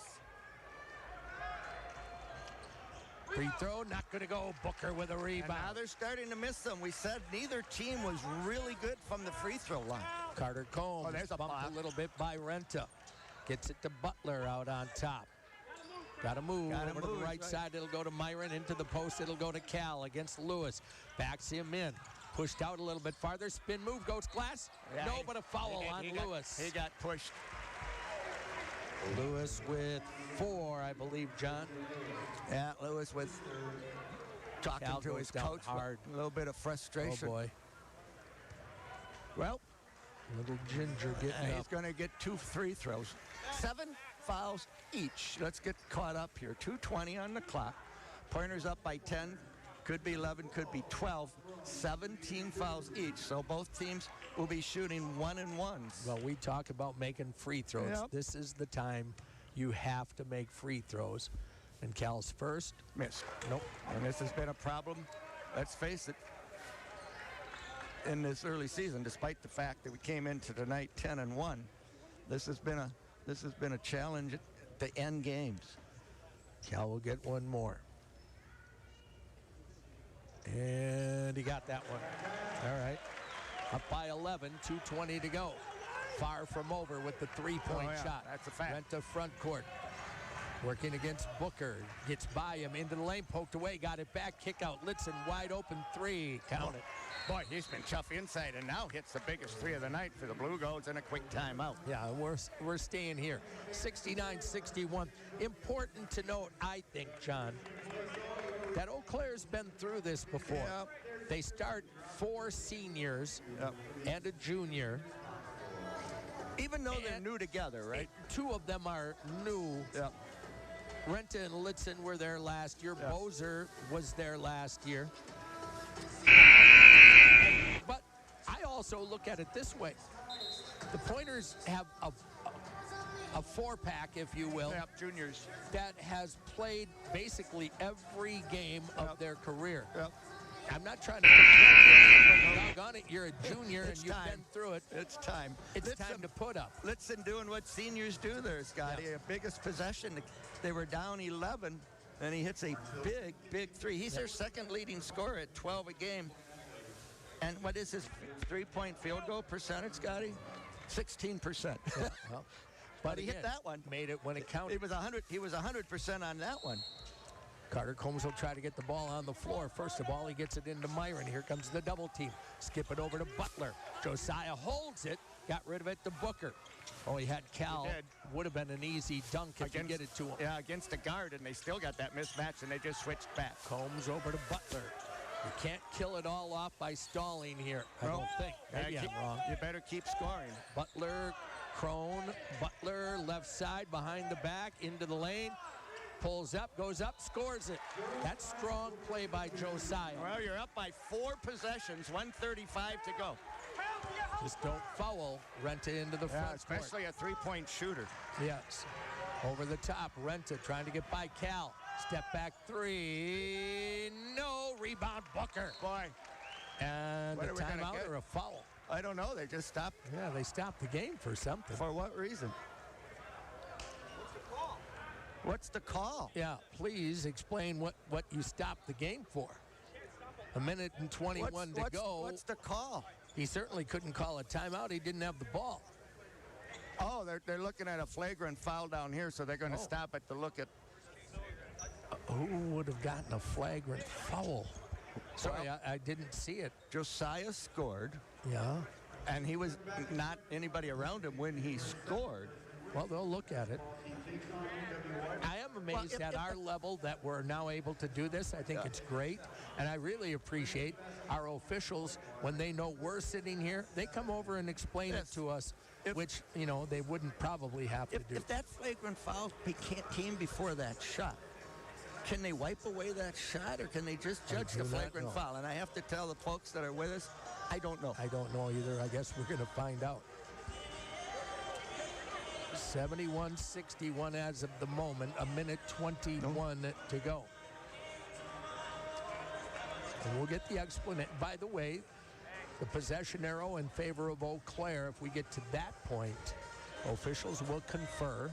Free throw, not going to go. Booker with a rebound. And now they're starting to miss them. We said neither team was really good from the free throw line. Carter Combs there's a bumped block. a little bit by Renta. Gets it to Butler out on top. Got to move over to the right side. It'll go to Myron. Into the post. It'll go to Cal against Lewis. Backs him in. Pushed out a little bit farther. Spin move. Goes Glass. No, but a foul on Lewis. He got pushed. Lewis with 4, I believe, John. Yeah, Lewis with talking Cal to his goes down coach. hard. A little bit of frustration. Oh, boy. Well, Little Ginger getting he's up. going to get 2 free throws. 7 fouls each. Let's get caught up here. 2:20 on the clock. Pointers up by 10. Could be 11, could be 12. 17 fouls each. So both teams will be shooting 1-and-1s. Well, we talk about making free throws. Yep. This is the time you have to make free throws. And Cal's first. Missed. Nope. And this has been a problem, let's face it, in this early season, despite the fact that we came into tonight 10-1. This has been a challenge to end games. Cal will get one more. And he got that one. All right. Up by 11, 2:20 to go. Far from over with the 3-point shot. That's a fact. Renta front court. Working against Booker. Gets by him. Into the lane. Poked away. Got it back. Kick out. Litzen wide open 3. Count it. Boy, he's been tough inside and now hits the biggest 3 of the night for the Blue Goals in a quick timeout. Yeah, we're staying here. 69-61. Important to note, I think, John, that Eau Claire's been through this before. Yep. They start 4 seniors Yep. and a junior Even though they're And new together, right? Two of them are new. Yeah. Renta and Litzen were there last year. Yeah. Bozer was there last year. But I also look at it this way. The Pointers have a four-pack, if you will, Yeah, juniors. that has played basically every game of their career. Yeah. I'm not trying to put pressure, but doggone it, you're a junior and you've been through it. It's time. It's time to put up. Litzen doing what seniors do there, Scotty. Yeah. A biggest possession. They were down 11, and he hits a big three. He's their second leading scorer at 12 a game. And what is his three-point field goal percentage, Scotty? 16%. Yeah, well, but he hit that one. Made it when it counted. He was 100% on that one. Carter Combs will try to get the ball on the floor. First of all, he gets it into Myron. Here comes the double team. Skip it over to Butler. Josiah holds it. Got rid of it to Booker. Oh, he had Cal. Would have been an easy dunk if you get it to him. Yeah, against a guard, and they still got that mismatch, and they just switched back. Combs over to Butler. You can't kill it all off by stalling here, I don't think. Maybe I'm wrong. You better keep scoring. Butler, Crone, Butler, left side, behind the back, into the lane. Pulls up, goes up, scores it. That's strong play by Josiah. Well, you're up by 4 possessions, 1:35 to go. Just don't foul Renta into the front court. Especially a three-point shooter. Yes. Over the top, Renta trying to get by Cal. Step back three. No. Rebound, Booker. Boy. And a timeout or a foul? I don't know. They just stopped. Yeah, they stopped the game for something. For what reason? What's the call? Yeah, please explain what you stopped the game for. A minute and 21 to go. What's the call? He certainly couldn't call a timeout. He didn't have the ball. Oh, they're looking at a flagrant foul down here, so they're going to stop it to look at. Who would have gotten a flagrant foul? Sorry, I didn't see it. Josiah scored. Yeah. And he was not anybody around him when he scored. Well, they'll look at it. I am amazed at our level that we're now able to do this. I think it's great. And I really appreciate our officials, when they know we're sitting here, they come over and explain it to us, which, they wouldn't probably have to do. If that flagrant foul came before that shot, can they wipe away that shot, or can they just judge the flagrant foul? And I have to tell the folks that are with us, I don't know. I don't know either. I guess we're going to find out. 71-61 as of the moment, a minute 21 to go. And we'll get the explanation. By the way, the possession arrow in favor of Eau Claire, if we get to that point, officials will confer.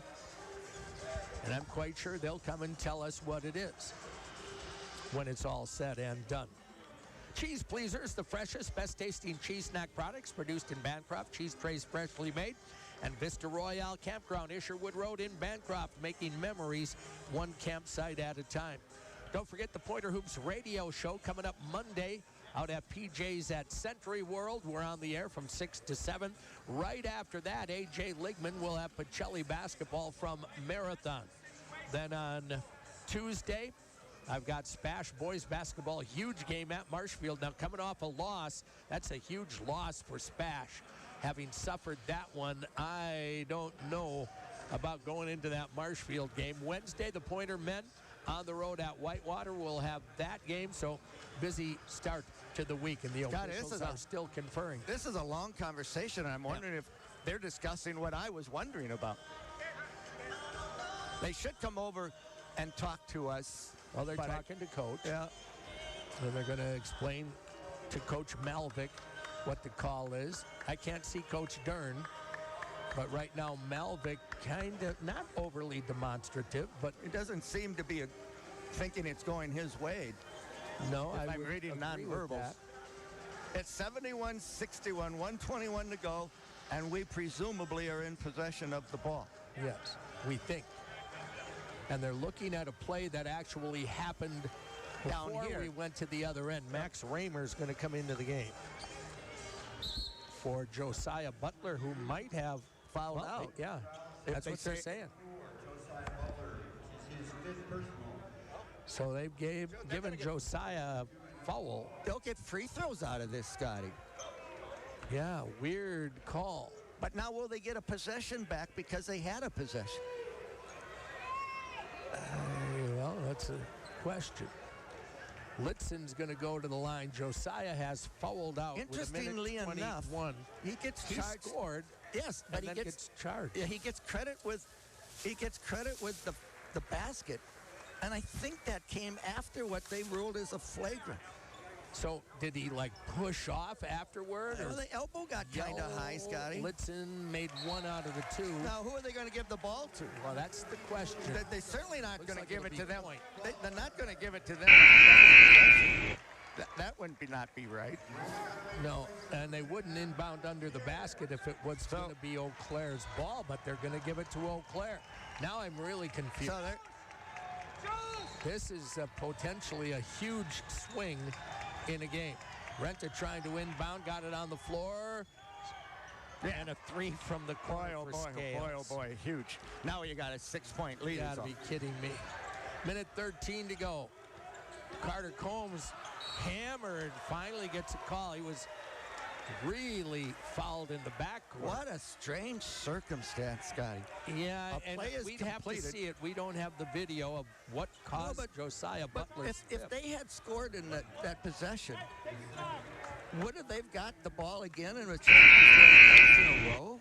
And I'm quite sure they'll come and tell us what it is when it's all said and done. Cheese Pleasers, the freshest, best-tasting cheese snack products produced in Bancroft. Cheese trays freshly made. And Vista Royale Campground, Isherwood Road in Bancroft, making memories one campsite at a time. Don't forget the Pointer Hoops radio show coming up Monday out at PJ's at Century World. We're on the air from 6 to 7. Right after that, A.J. Ligman will have Pacelli basketball from Marathon. Then on Tuesday, I've got Spash boys basketball, huge game at Marshfield. Now coming off a loss, that's a huge loss for Spash. Having suffered that one, I don't know about going into that Marshfield game. Wednesday, the Pointer men on the road at Whitewater will have that game. So busy start to the week, and the officials are still conferring. This is a long conversation, and I'm wondering if they're discussing what I was wondering about. They should come over and talk to us. Well, they're talking to Coach. Yeah. And they're going to explain to Coach Malvick what the call is. I can't see Coach Dern, but right now Malvick kind of not overly demonstrative, but it doesn't seem to be thinking it's going his way. No, I'm reading nonverbals. It's 71-61, 121 to go, and we presumably are in possession of the ball. Yes, we think. And they're looking at a play that actually happened before we went to the other end. Max Raymer's going to come into the game for Josiah Butler, who might have fouled out. Yeah, that's what they're saying. So they've given Josiah a foul. They'll get free throws out of this, Scotty. Yeah, weird call. But now will they get a possession back because they had a possession? Well, that's a question. Litzon's going to go to the line. Josiah has fouled out. Interestingly with a minute enough, 21. he gets He charged. scored. Yes, but and he then gets charged. Yeah, he gets credit with the basket, and I think that came after what they ruled as a flagrant. So did he like push off afterward? Well, the elbow got kind of high, Scotty. Litzon made 1 out of the 2. Now, who are they going to give the ball to? Well, that's the question. They're certainly not Looks going like to give it'll it to be them. point. They're not going to give it to them. That wouldn't not be right. No, and they wouldn't inbound under the basket if it was going to be Eau Claire's ball, but they're going to give it to Eau Claire. Now I'm really confused. So This is potentially a huge swing in a game. Renta trying to inbound, got it on the floor. And a 3 from the corner for Scales. oh boy, huge. Now you got a 6-point lead. You gotta be kidding me. Minute 13 to go. Carter Combs hammered, finally gets a call. He was really fouled in the backcourt. What a strange circumstance, Scotty. Yeah, A and play is we'd have to completed. see it. We don't have the video of what caused Josiah But Butler's if tip. they had scored in that possession, would have they've got the ball again and it's in a row?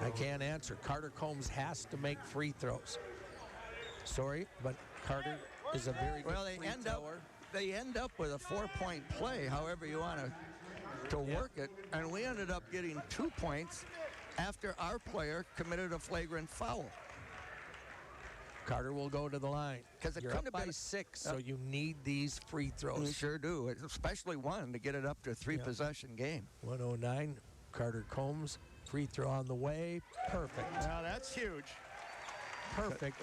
I can't answer. Carter Combs has to make free throws. Sorry, but Carter is a very good free thrower. They end up with a 4-point play, however you want to work it, and we ended up getting 2 points after our player committed a flagrant foul. Carter will go to the line. Because it You're couldn't up have by been 6, so you need these free throws. You sure do, especially one to get it up to a 3-possession game. 109, Carter Combs, free throw on the way. Perfect. Now that's huge. Perfect.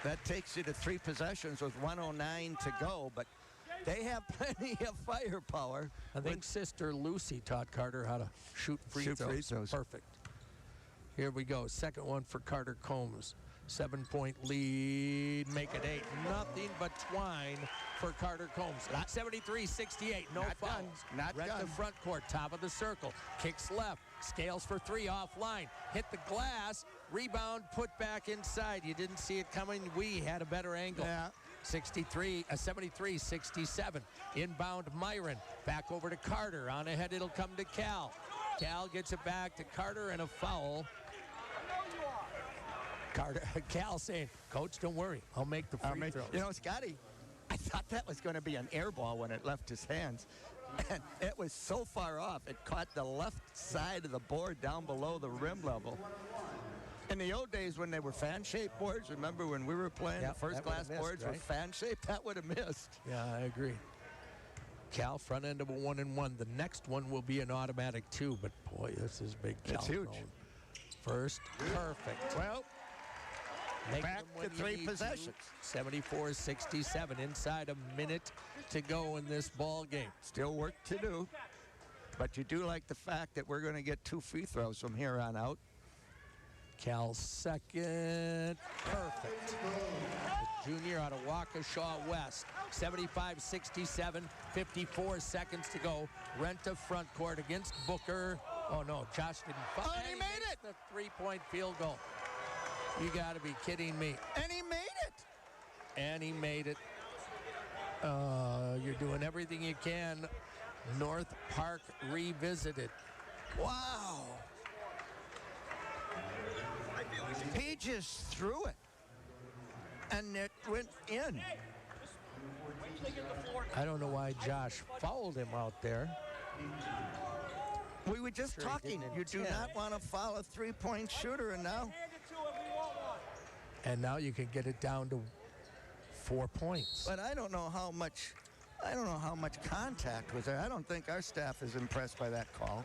That takes you to 3 possessions with 109 to go, but they have plenty of firepower. I think Sister Lucy taught Carter how to shoot free throws. Perfect. Here we go. Second one for Carter Combs. 7-point lead. Make it 8. Nothing but twine for Carter Combs. 73-68. No fouls. Not Red done. the front court. Top of the circle. Kicks left. Scales for 3 offline. Hit the glass. Rebound. Put back inside. You didn't see it coming. We had a better angle. Yeah. 73-67. Inbound Myron. Back over to Carter. On ahead it'll come to Cal. Cal gets it back to Carter and a foul. Cal saying, Coach, don't worry. I'll make the free throws. You know, Scotty, I thought that was going to be an air ball when it left his hands. And it was so far off, it caught the left side of the board down below the rim level. In the old days when they were fan-shaped boards, remember when we were playing, the first-class boards were fan-shaped? That would have missed. Yeah, I agree. Cal, front end of a 1-and-1. The next one will be an automatic 2, but boy, this is big. It's huge. First, perfect. Well, Make back them when to you 3 need possessions. 74-67. Inside a minute to go in this ball game. Still work to do. But you do like the fact that we're going to get 2 free throws from here on out. Cal's second, perfect. The junior out of Waukesha West, 75-67, 54 seconds to go. Renta front court against Booker. Oh no, Josh didn't foul. Oh, and he made it! The 3-point field goal. You gotta be kidding me. And he made it! And he made it. You're doing everything you can. North Park revisited. Wow. He just threw it. And it went in. I don't know why Josh fouled him out there. We were just Sure he talking. didn't You do intend. not want to foul a 3-point shooter, and now And now you can get it down to 4 points. but I don't know how much contact was there. I don't think our staff is impressed by that call.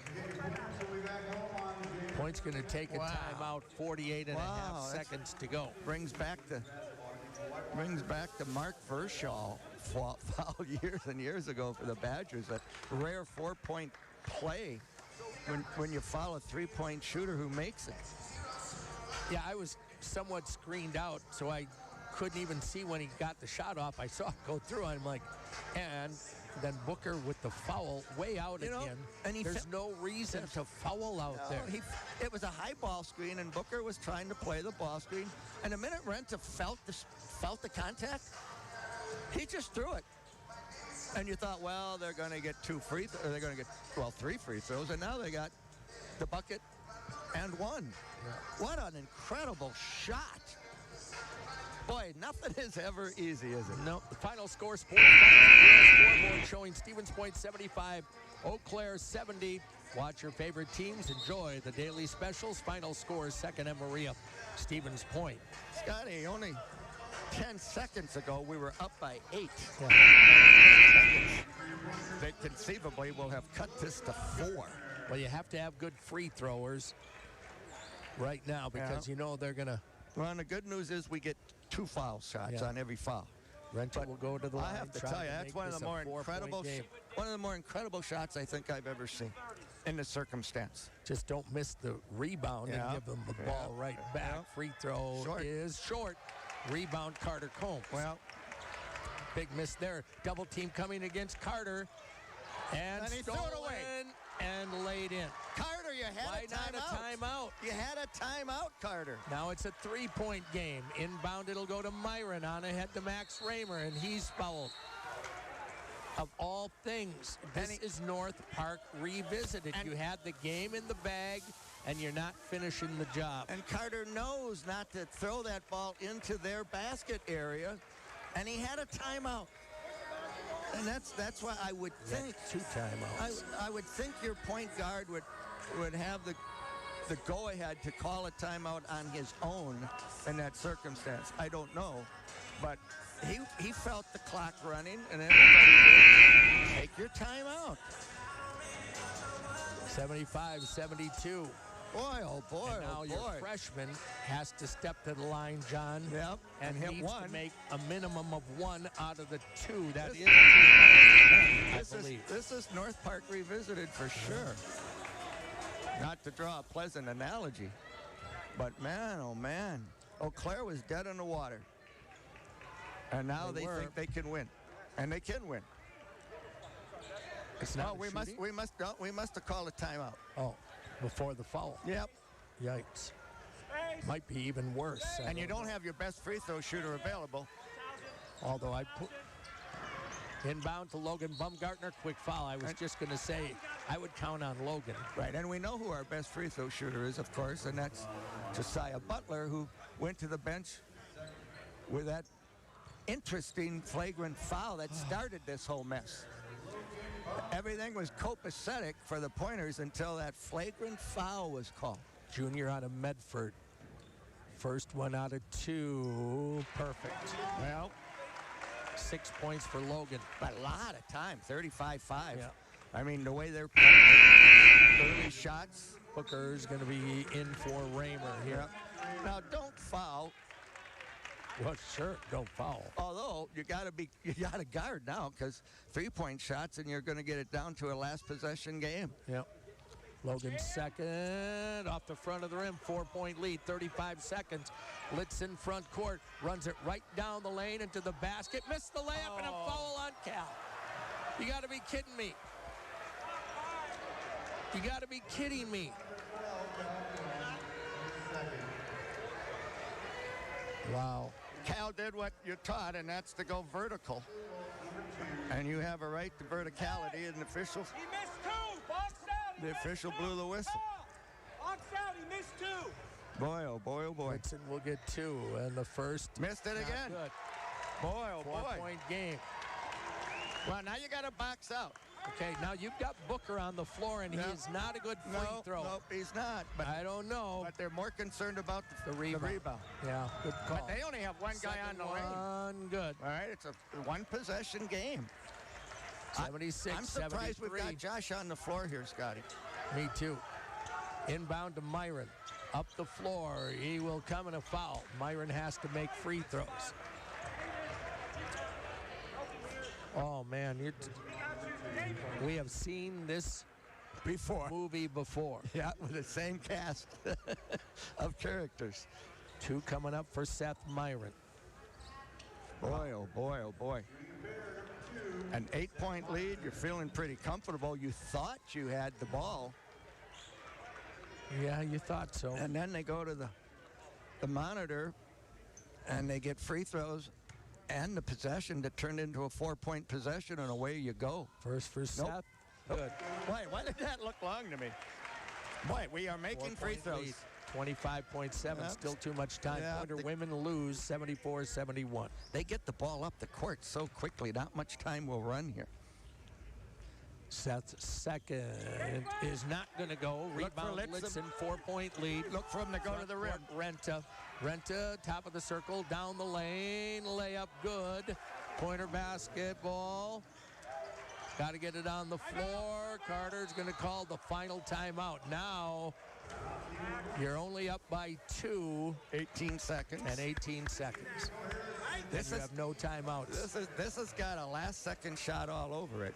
Point's going to take a Wow. timeout, 48 and a half Wow, that's- seconds to go. Brings back the Mark Verschall foul years and years ago for the Badgers. That rare 4-point play when you foul a 3-point shooter who makes it. Yeah, I was somewhat screened out, so I couldn't even see when he got the shot off. I saw it go through. I'm like, and then Booker with the foul way out again. And there's no reason to foul out there. It was a high ball screen, and Booker was trying to play the ball screen. And the minute Renta felt the contact, he just threw it. And you thought, well, they're going to get they're going to get 3 free throws, and now they got the bucket and one. Yeah. What an incredible shot. Boy, nothing is ever easy, is it? No. The final score, scoreboard showing Stevens Point 75, Eau Claire 70. Watch your favorite teams. Enjoy the daily specials. Final score, Second and Maria, Stevens Point. Scotty, only 10 seconds ago, we were up by 8. Yeah. They conceivably will have cut this to 4. Well, you have to have good free throwers right now because you know they're going to. Well, and the good news is we get 2 foul shots on every foul. Renta will go to the line. I have to tell you, that's one of the more incredible shots I think I've ever seen in this circumstance. Just don't miss the rebound and give them the ball right back. Free throw is short. Rebound, Carter Combs. Well, big miss there. Double team coming against Carter. And he threw it away. And laid in. Carter, you had a timeout. You had a timeout, Carter. Now it's a 3-point game. Inbound, it'll go to Myron. On ahead to Max Raymer, and he's fouled. Of all things, this is North Park revisited. You had the game in the bag, and you're not finishing the job. And Carter knows not to throw that ball into their basket area, and he had a timeout. And that's why I would think 2 timeouts. I would think your point guard would have the go-ahead to call a timeout on his own in that circumstance. I don't know, but he felt the clock running, and everybody did. Take your timeout. 75-72. Boy, oh boy, and now your freshman has to step to the line, John. Yep. And hit needs one. To make a minimum of 1 out of the 2. That is, I believe. This is North Park revisited for sure. Not to draw a pleasant analogy, but man, oh man, Eau Claire was dead in the water. And now they think they can win. And they can win. It's not we must have called a timeout. Oh. Before the foul. Yep. Yikes. Might be even worse. And you don't have your best free throw shooter available. Although I put inbound to Logan Bumgartner, quick foul. I was just going to say I would count on Logan. Right, and we know who our best free throw shooter is, of course, and that's Josiah Butler, who went to the bench with that interesting flagrant foul that started this whole mess. Everything was copacetic for the Pointers until that flagrant foul was called. Junior out of Medford. First one out of 2. Perfect. Well, 6 points for Logan. But a lot of time, 35-5. Yeah. I mean, the way they're playing early shots. Booker's going to be in for Raymer here. Yep. Now, don't foul. Well, sure, don't foul. Although you got to guard now because 3-point shots, and you're going to get it down to a last possession game. Yep. Logan second off the front of the rim, 4-point lead, 35 seconds. Litz in front court, runs it right down the lane into the basket, missed the layup, and a foul on Cal. You got to be kidding me. You got to be kidding me. Wow. Cal did what you're taught, and that's to go vertical. And you have a right to verticality, and the official. He missed 2. Box out. The official blew the whistle. Box out. He missed 2. Boy, oh boy, oh boy. Whitson will get 2, and the first. Missed it again. Good. Boy, oh boy. 4-point game. Well, now you got to box out. Okay, now you've got Booker on the floor, and he is not a good free throw. No, he's not. But I don't know. But they're more concerned about the rebound. Yeah, good call. But they only have one guy on the lane. One good. All right, it's a one-possession game. 76, I'm surprised 73. we've got Josh on the floor here, Scotty. Me too. Inbound to Myron. Up the floor. He will come in a foul. Myron has to make free throws. Oh, man. We have seen this movie before. Yeah, with the same cast of characters. 2 coming up for Seth Myron. Boy, oh boy, oh boy. An 8-point lead. You're feeling pretty comfortable. You thought you had the ball. Yeah, you thought so. And then they go to the monitor, and they get free throws and the possession that turned into a 4-point possession, and away you go. First for Seth. Nope. Good. Why did that look long to me? Boy, we are making free throws. 25.7, Yep. Still too much time. Yeah, Pointer women lose 74-71. They get the ball up the court so quickly. Not much time will run here. Seth's second is not going to go. Look for Rebound Litzen. Litzen, 4-point lead. Look for him to go to the rim. Renta, top of the circle, down the lane, layup good. Pointer basketball. Got to get it on the floor. Carter's going to call the final timeout. Now you're only up by 2. 18 seconds. And 18 seconds. This you have no timeouts. This has got a last-second shot all over it.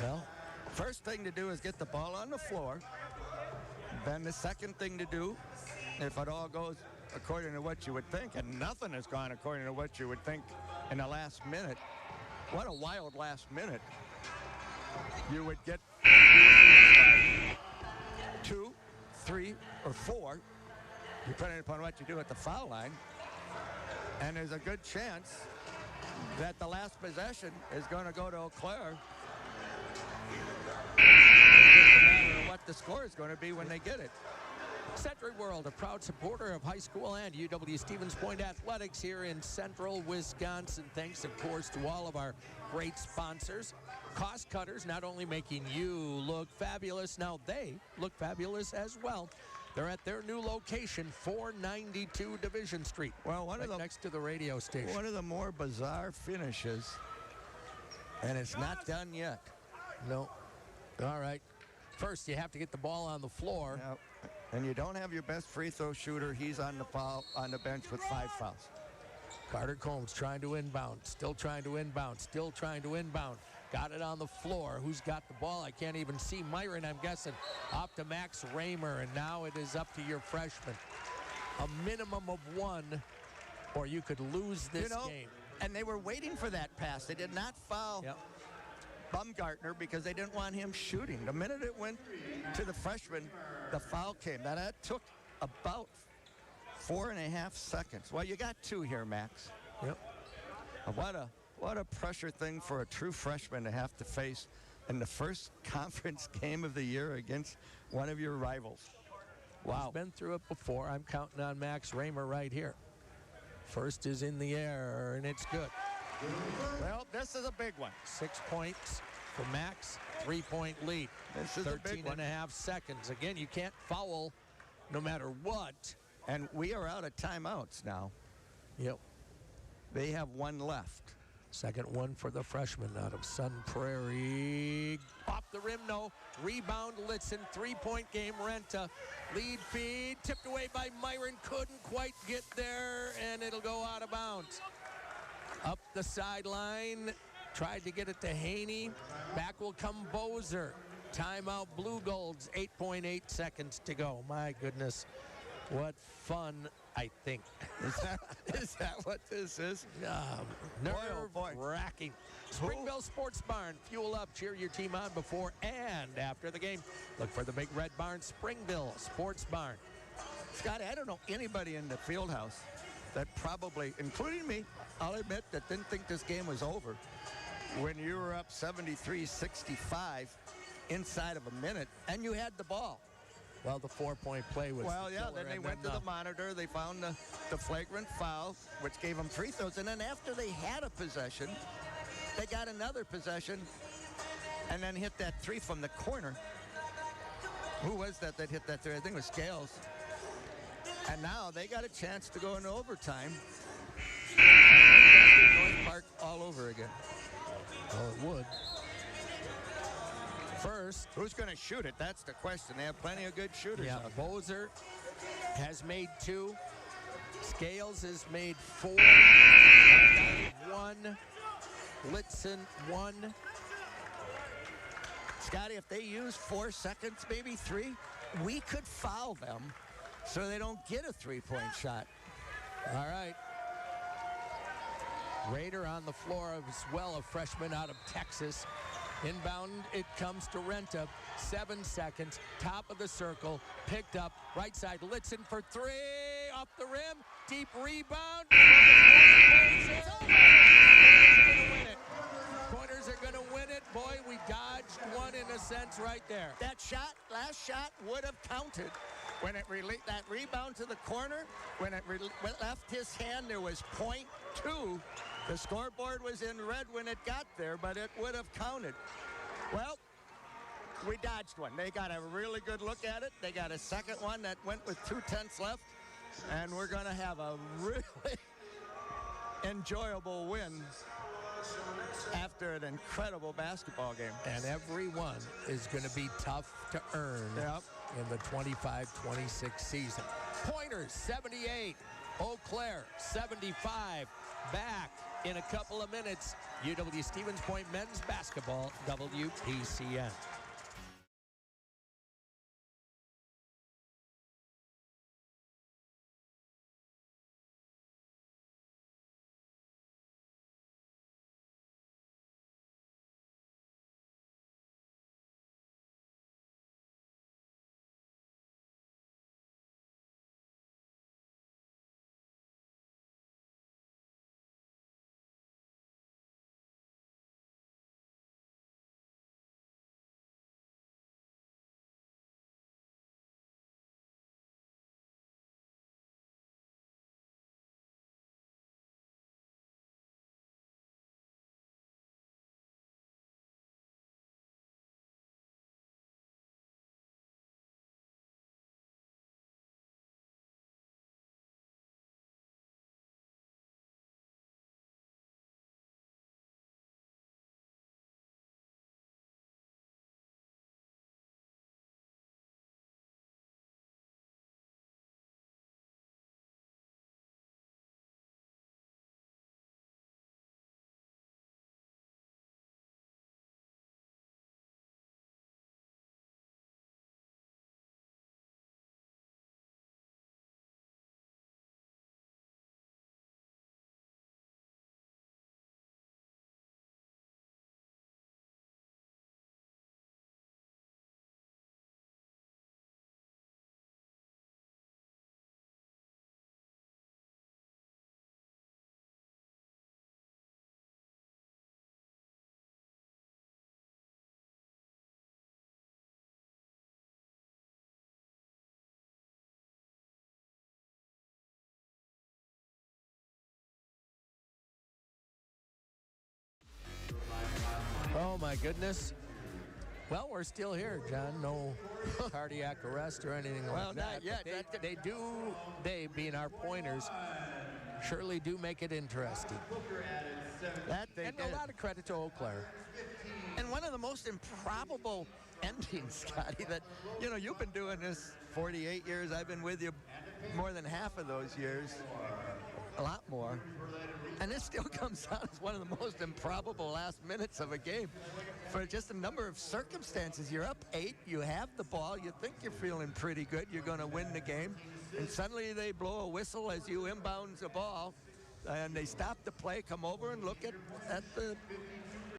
Well, first thing to do is get the ball on the floor. Then the second thing to do, if it all goes according to what you would think, and nothing has gone according to what you would think in the last minute. What a wild last minute. You would get 2, 3, or 4, depending upon what you do at the foul line. And there's a good chance that the last possession is going to go to Eau Claire. It's just a matter of what the score is going to be when they get it. Century World, a proud supporter of high school and UW Stevens Point athletics here in central Wisconsin. Thanks, of course, to all of our great sponsors. Cost cutters, not only making you look fabulous, now they look fabulous as well. They're at their new location, 492 Division Street. Well, next to the radio station. One of the more bizarre finishes, and it's not done yet. No. All right. First, you have to get the ball on the floor. Yep. And you don't have your best free throw shooter. He's on the bench with 5 fouls. Carter Combs trying to inbound. Still trying to inbound. Still trying to inbound. Got it on the floor. Who's got the ball? I can't even see Myron, I'm guessing. Off to Max Raymer, and now it is up to your freshman. A minimum of 1, or you could lose this game. And they were waiting for that pass. They did not foul Baumgartner because they didn't want him shooting. The minute it went to the freshman, the foul came. Now that took about 4.5 seconds. Well, you got 2 here, Max. Yep. What a pressure thing for a true freshman to have to face in the first conference game of the year against one of your rivals. Wow. He's been through it before. I'm counting on Max Raymer right here. First is in the air, and it's good. Well, this is a big one. 6 points for Max, 3-point lead. This is 13 and a half seconds. Again, you can't foul no matter what. And we are out of timeouts now. Yep. They have 1 left. Second one for the freshman out of Sun Prairie. Off the rim, no. Rebound, Litzen. 3-point game, Renta. Lead feed, tipped away by Myron. Couldn't quite get there, and it'll go out of bounds. Up the sideline. Tried to get it to Haney. Back will come Bozer. Timeout, Blue Golds. 8.8 seconds to go. My goodness. What fun, I think. Is that what this is? Nerve-wracking. Springville Sports Barn. Fuel up, cheer your team on before and after the game. Look for the Big Red Barn, Springville Sports Barn. Scotty, I don't know anybody in the field house that probably, including me, I'll admit, that didn't think this game was over when you were up 73-65 inside of a minute and you had the ball. Well, the 4-point play was then they went to the monitor. They found the flagrant foul, which gave them free throws. And then after they had a possession, they got another possession and then hit that 3 from the corner. Who was that hit that 3? I think it was Scales. And now they got a chance to go into overtime. North Park all over again. Well, it would. First, who's going to shoot it? That's the question. They have plenty of good shooters. Yeah, Bozer has made 2. Scales has made 4. 1. Litzen 1. Scotty, if they use 4 seconds, maybe 3, we could foul them so they don't get a 3-point shot. All right. Raider on the floor as well, a freshman out of Texas. Inbound, it comes to Renta. 7 seconds, top of the circle, picked up, right side, Litzen for three, off the rim, deep rebound. Pointers are going to win it. Boy, we dodged one in a sense right there. That shot, last shot, would have counted. When it that rebound to the corner, when it left his hand, there was .2. The scoreboard was in red when it got there, but it would have counted. Well, we dodged one. They got a really good look at it. They got a second one that went with 2/10 left, and we're going to have a really enjoyable win after an incredible basketball game. And every one is going to be tough to earn in the 25-26 season. Pointers, 78. Eau Claire, 75. Back in a couple of minutes. UW Stevens Point men's basketball, WPCN. Oh, my goodness. Well, we're still here, John. No cardiac arrest or anything like that. Not yet. They being our pointers, surely do make it interesting. And a lot of credit to Eau Claire. And one of the most improbable endings, Scotty, that, you've been doing this 48 years. I've been with you more than half of those years. A lot more. And this still comes out as one of the most improbable last minutes of a game for just a number of circumstances. You're up 8, you have the ball, you think you're feeling pretty good, you're going to win the game, and suddenly they blow a whistle as you inbounds the ball, and they stop the play, come over and look at the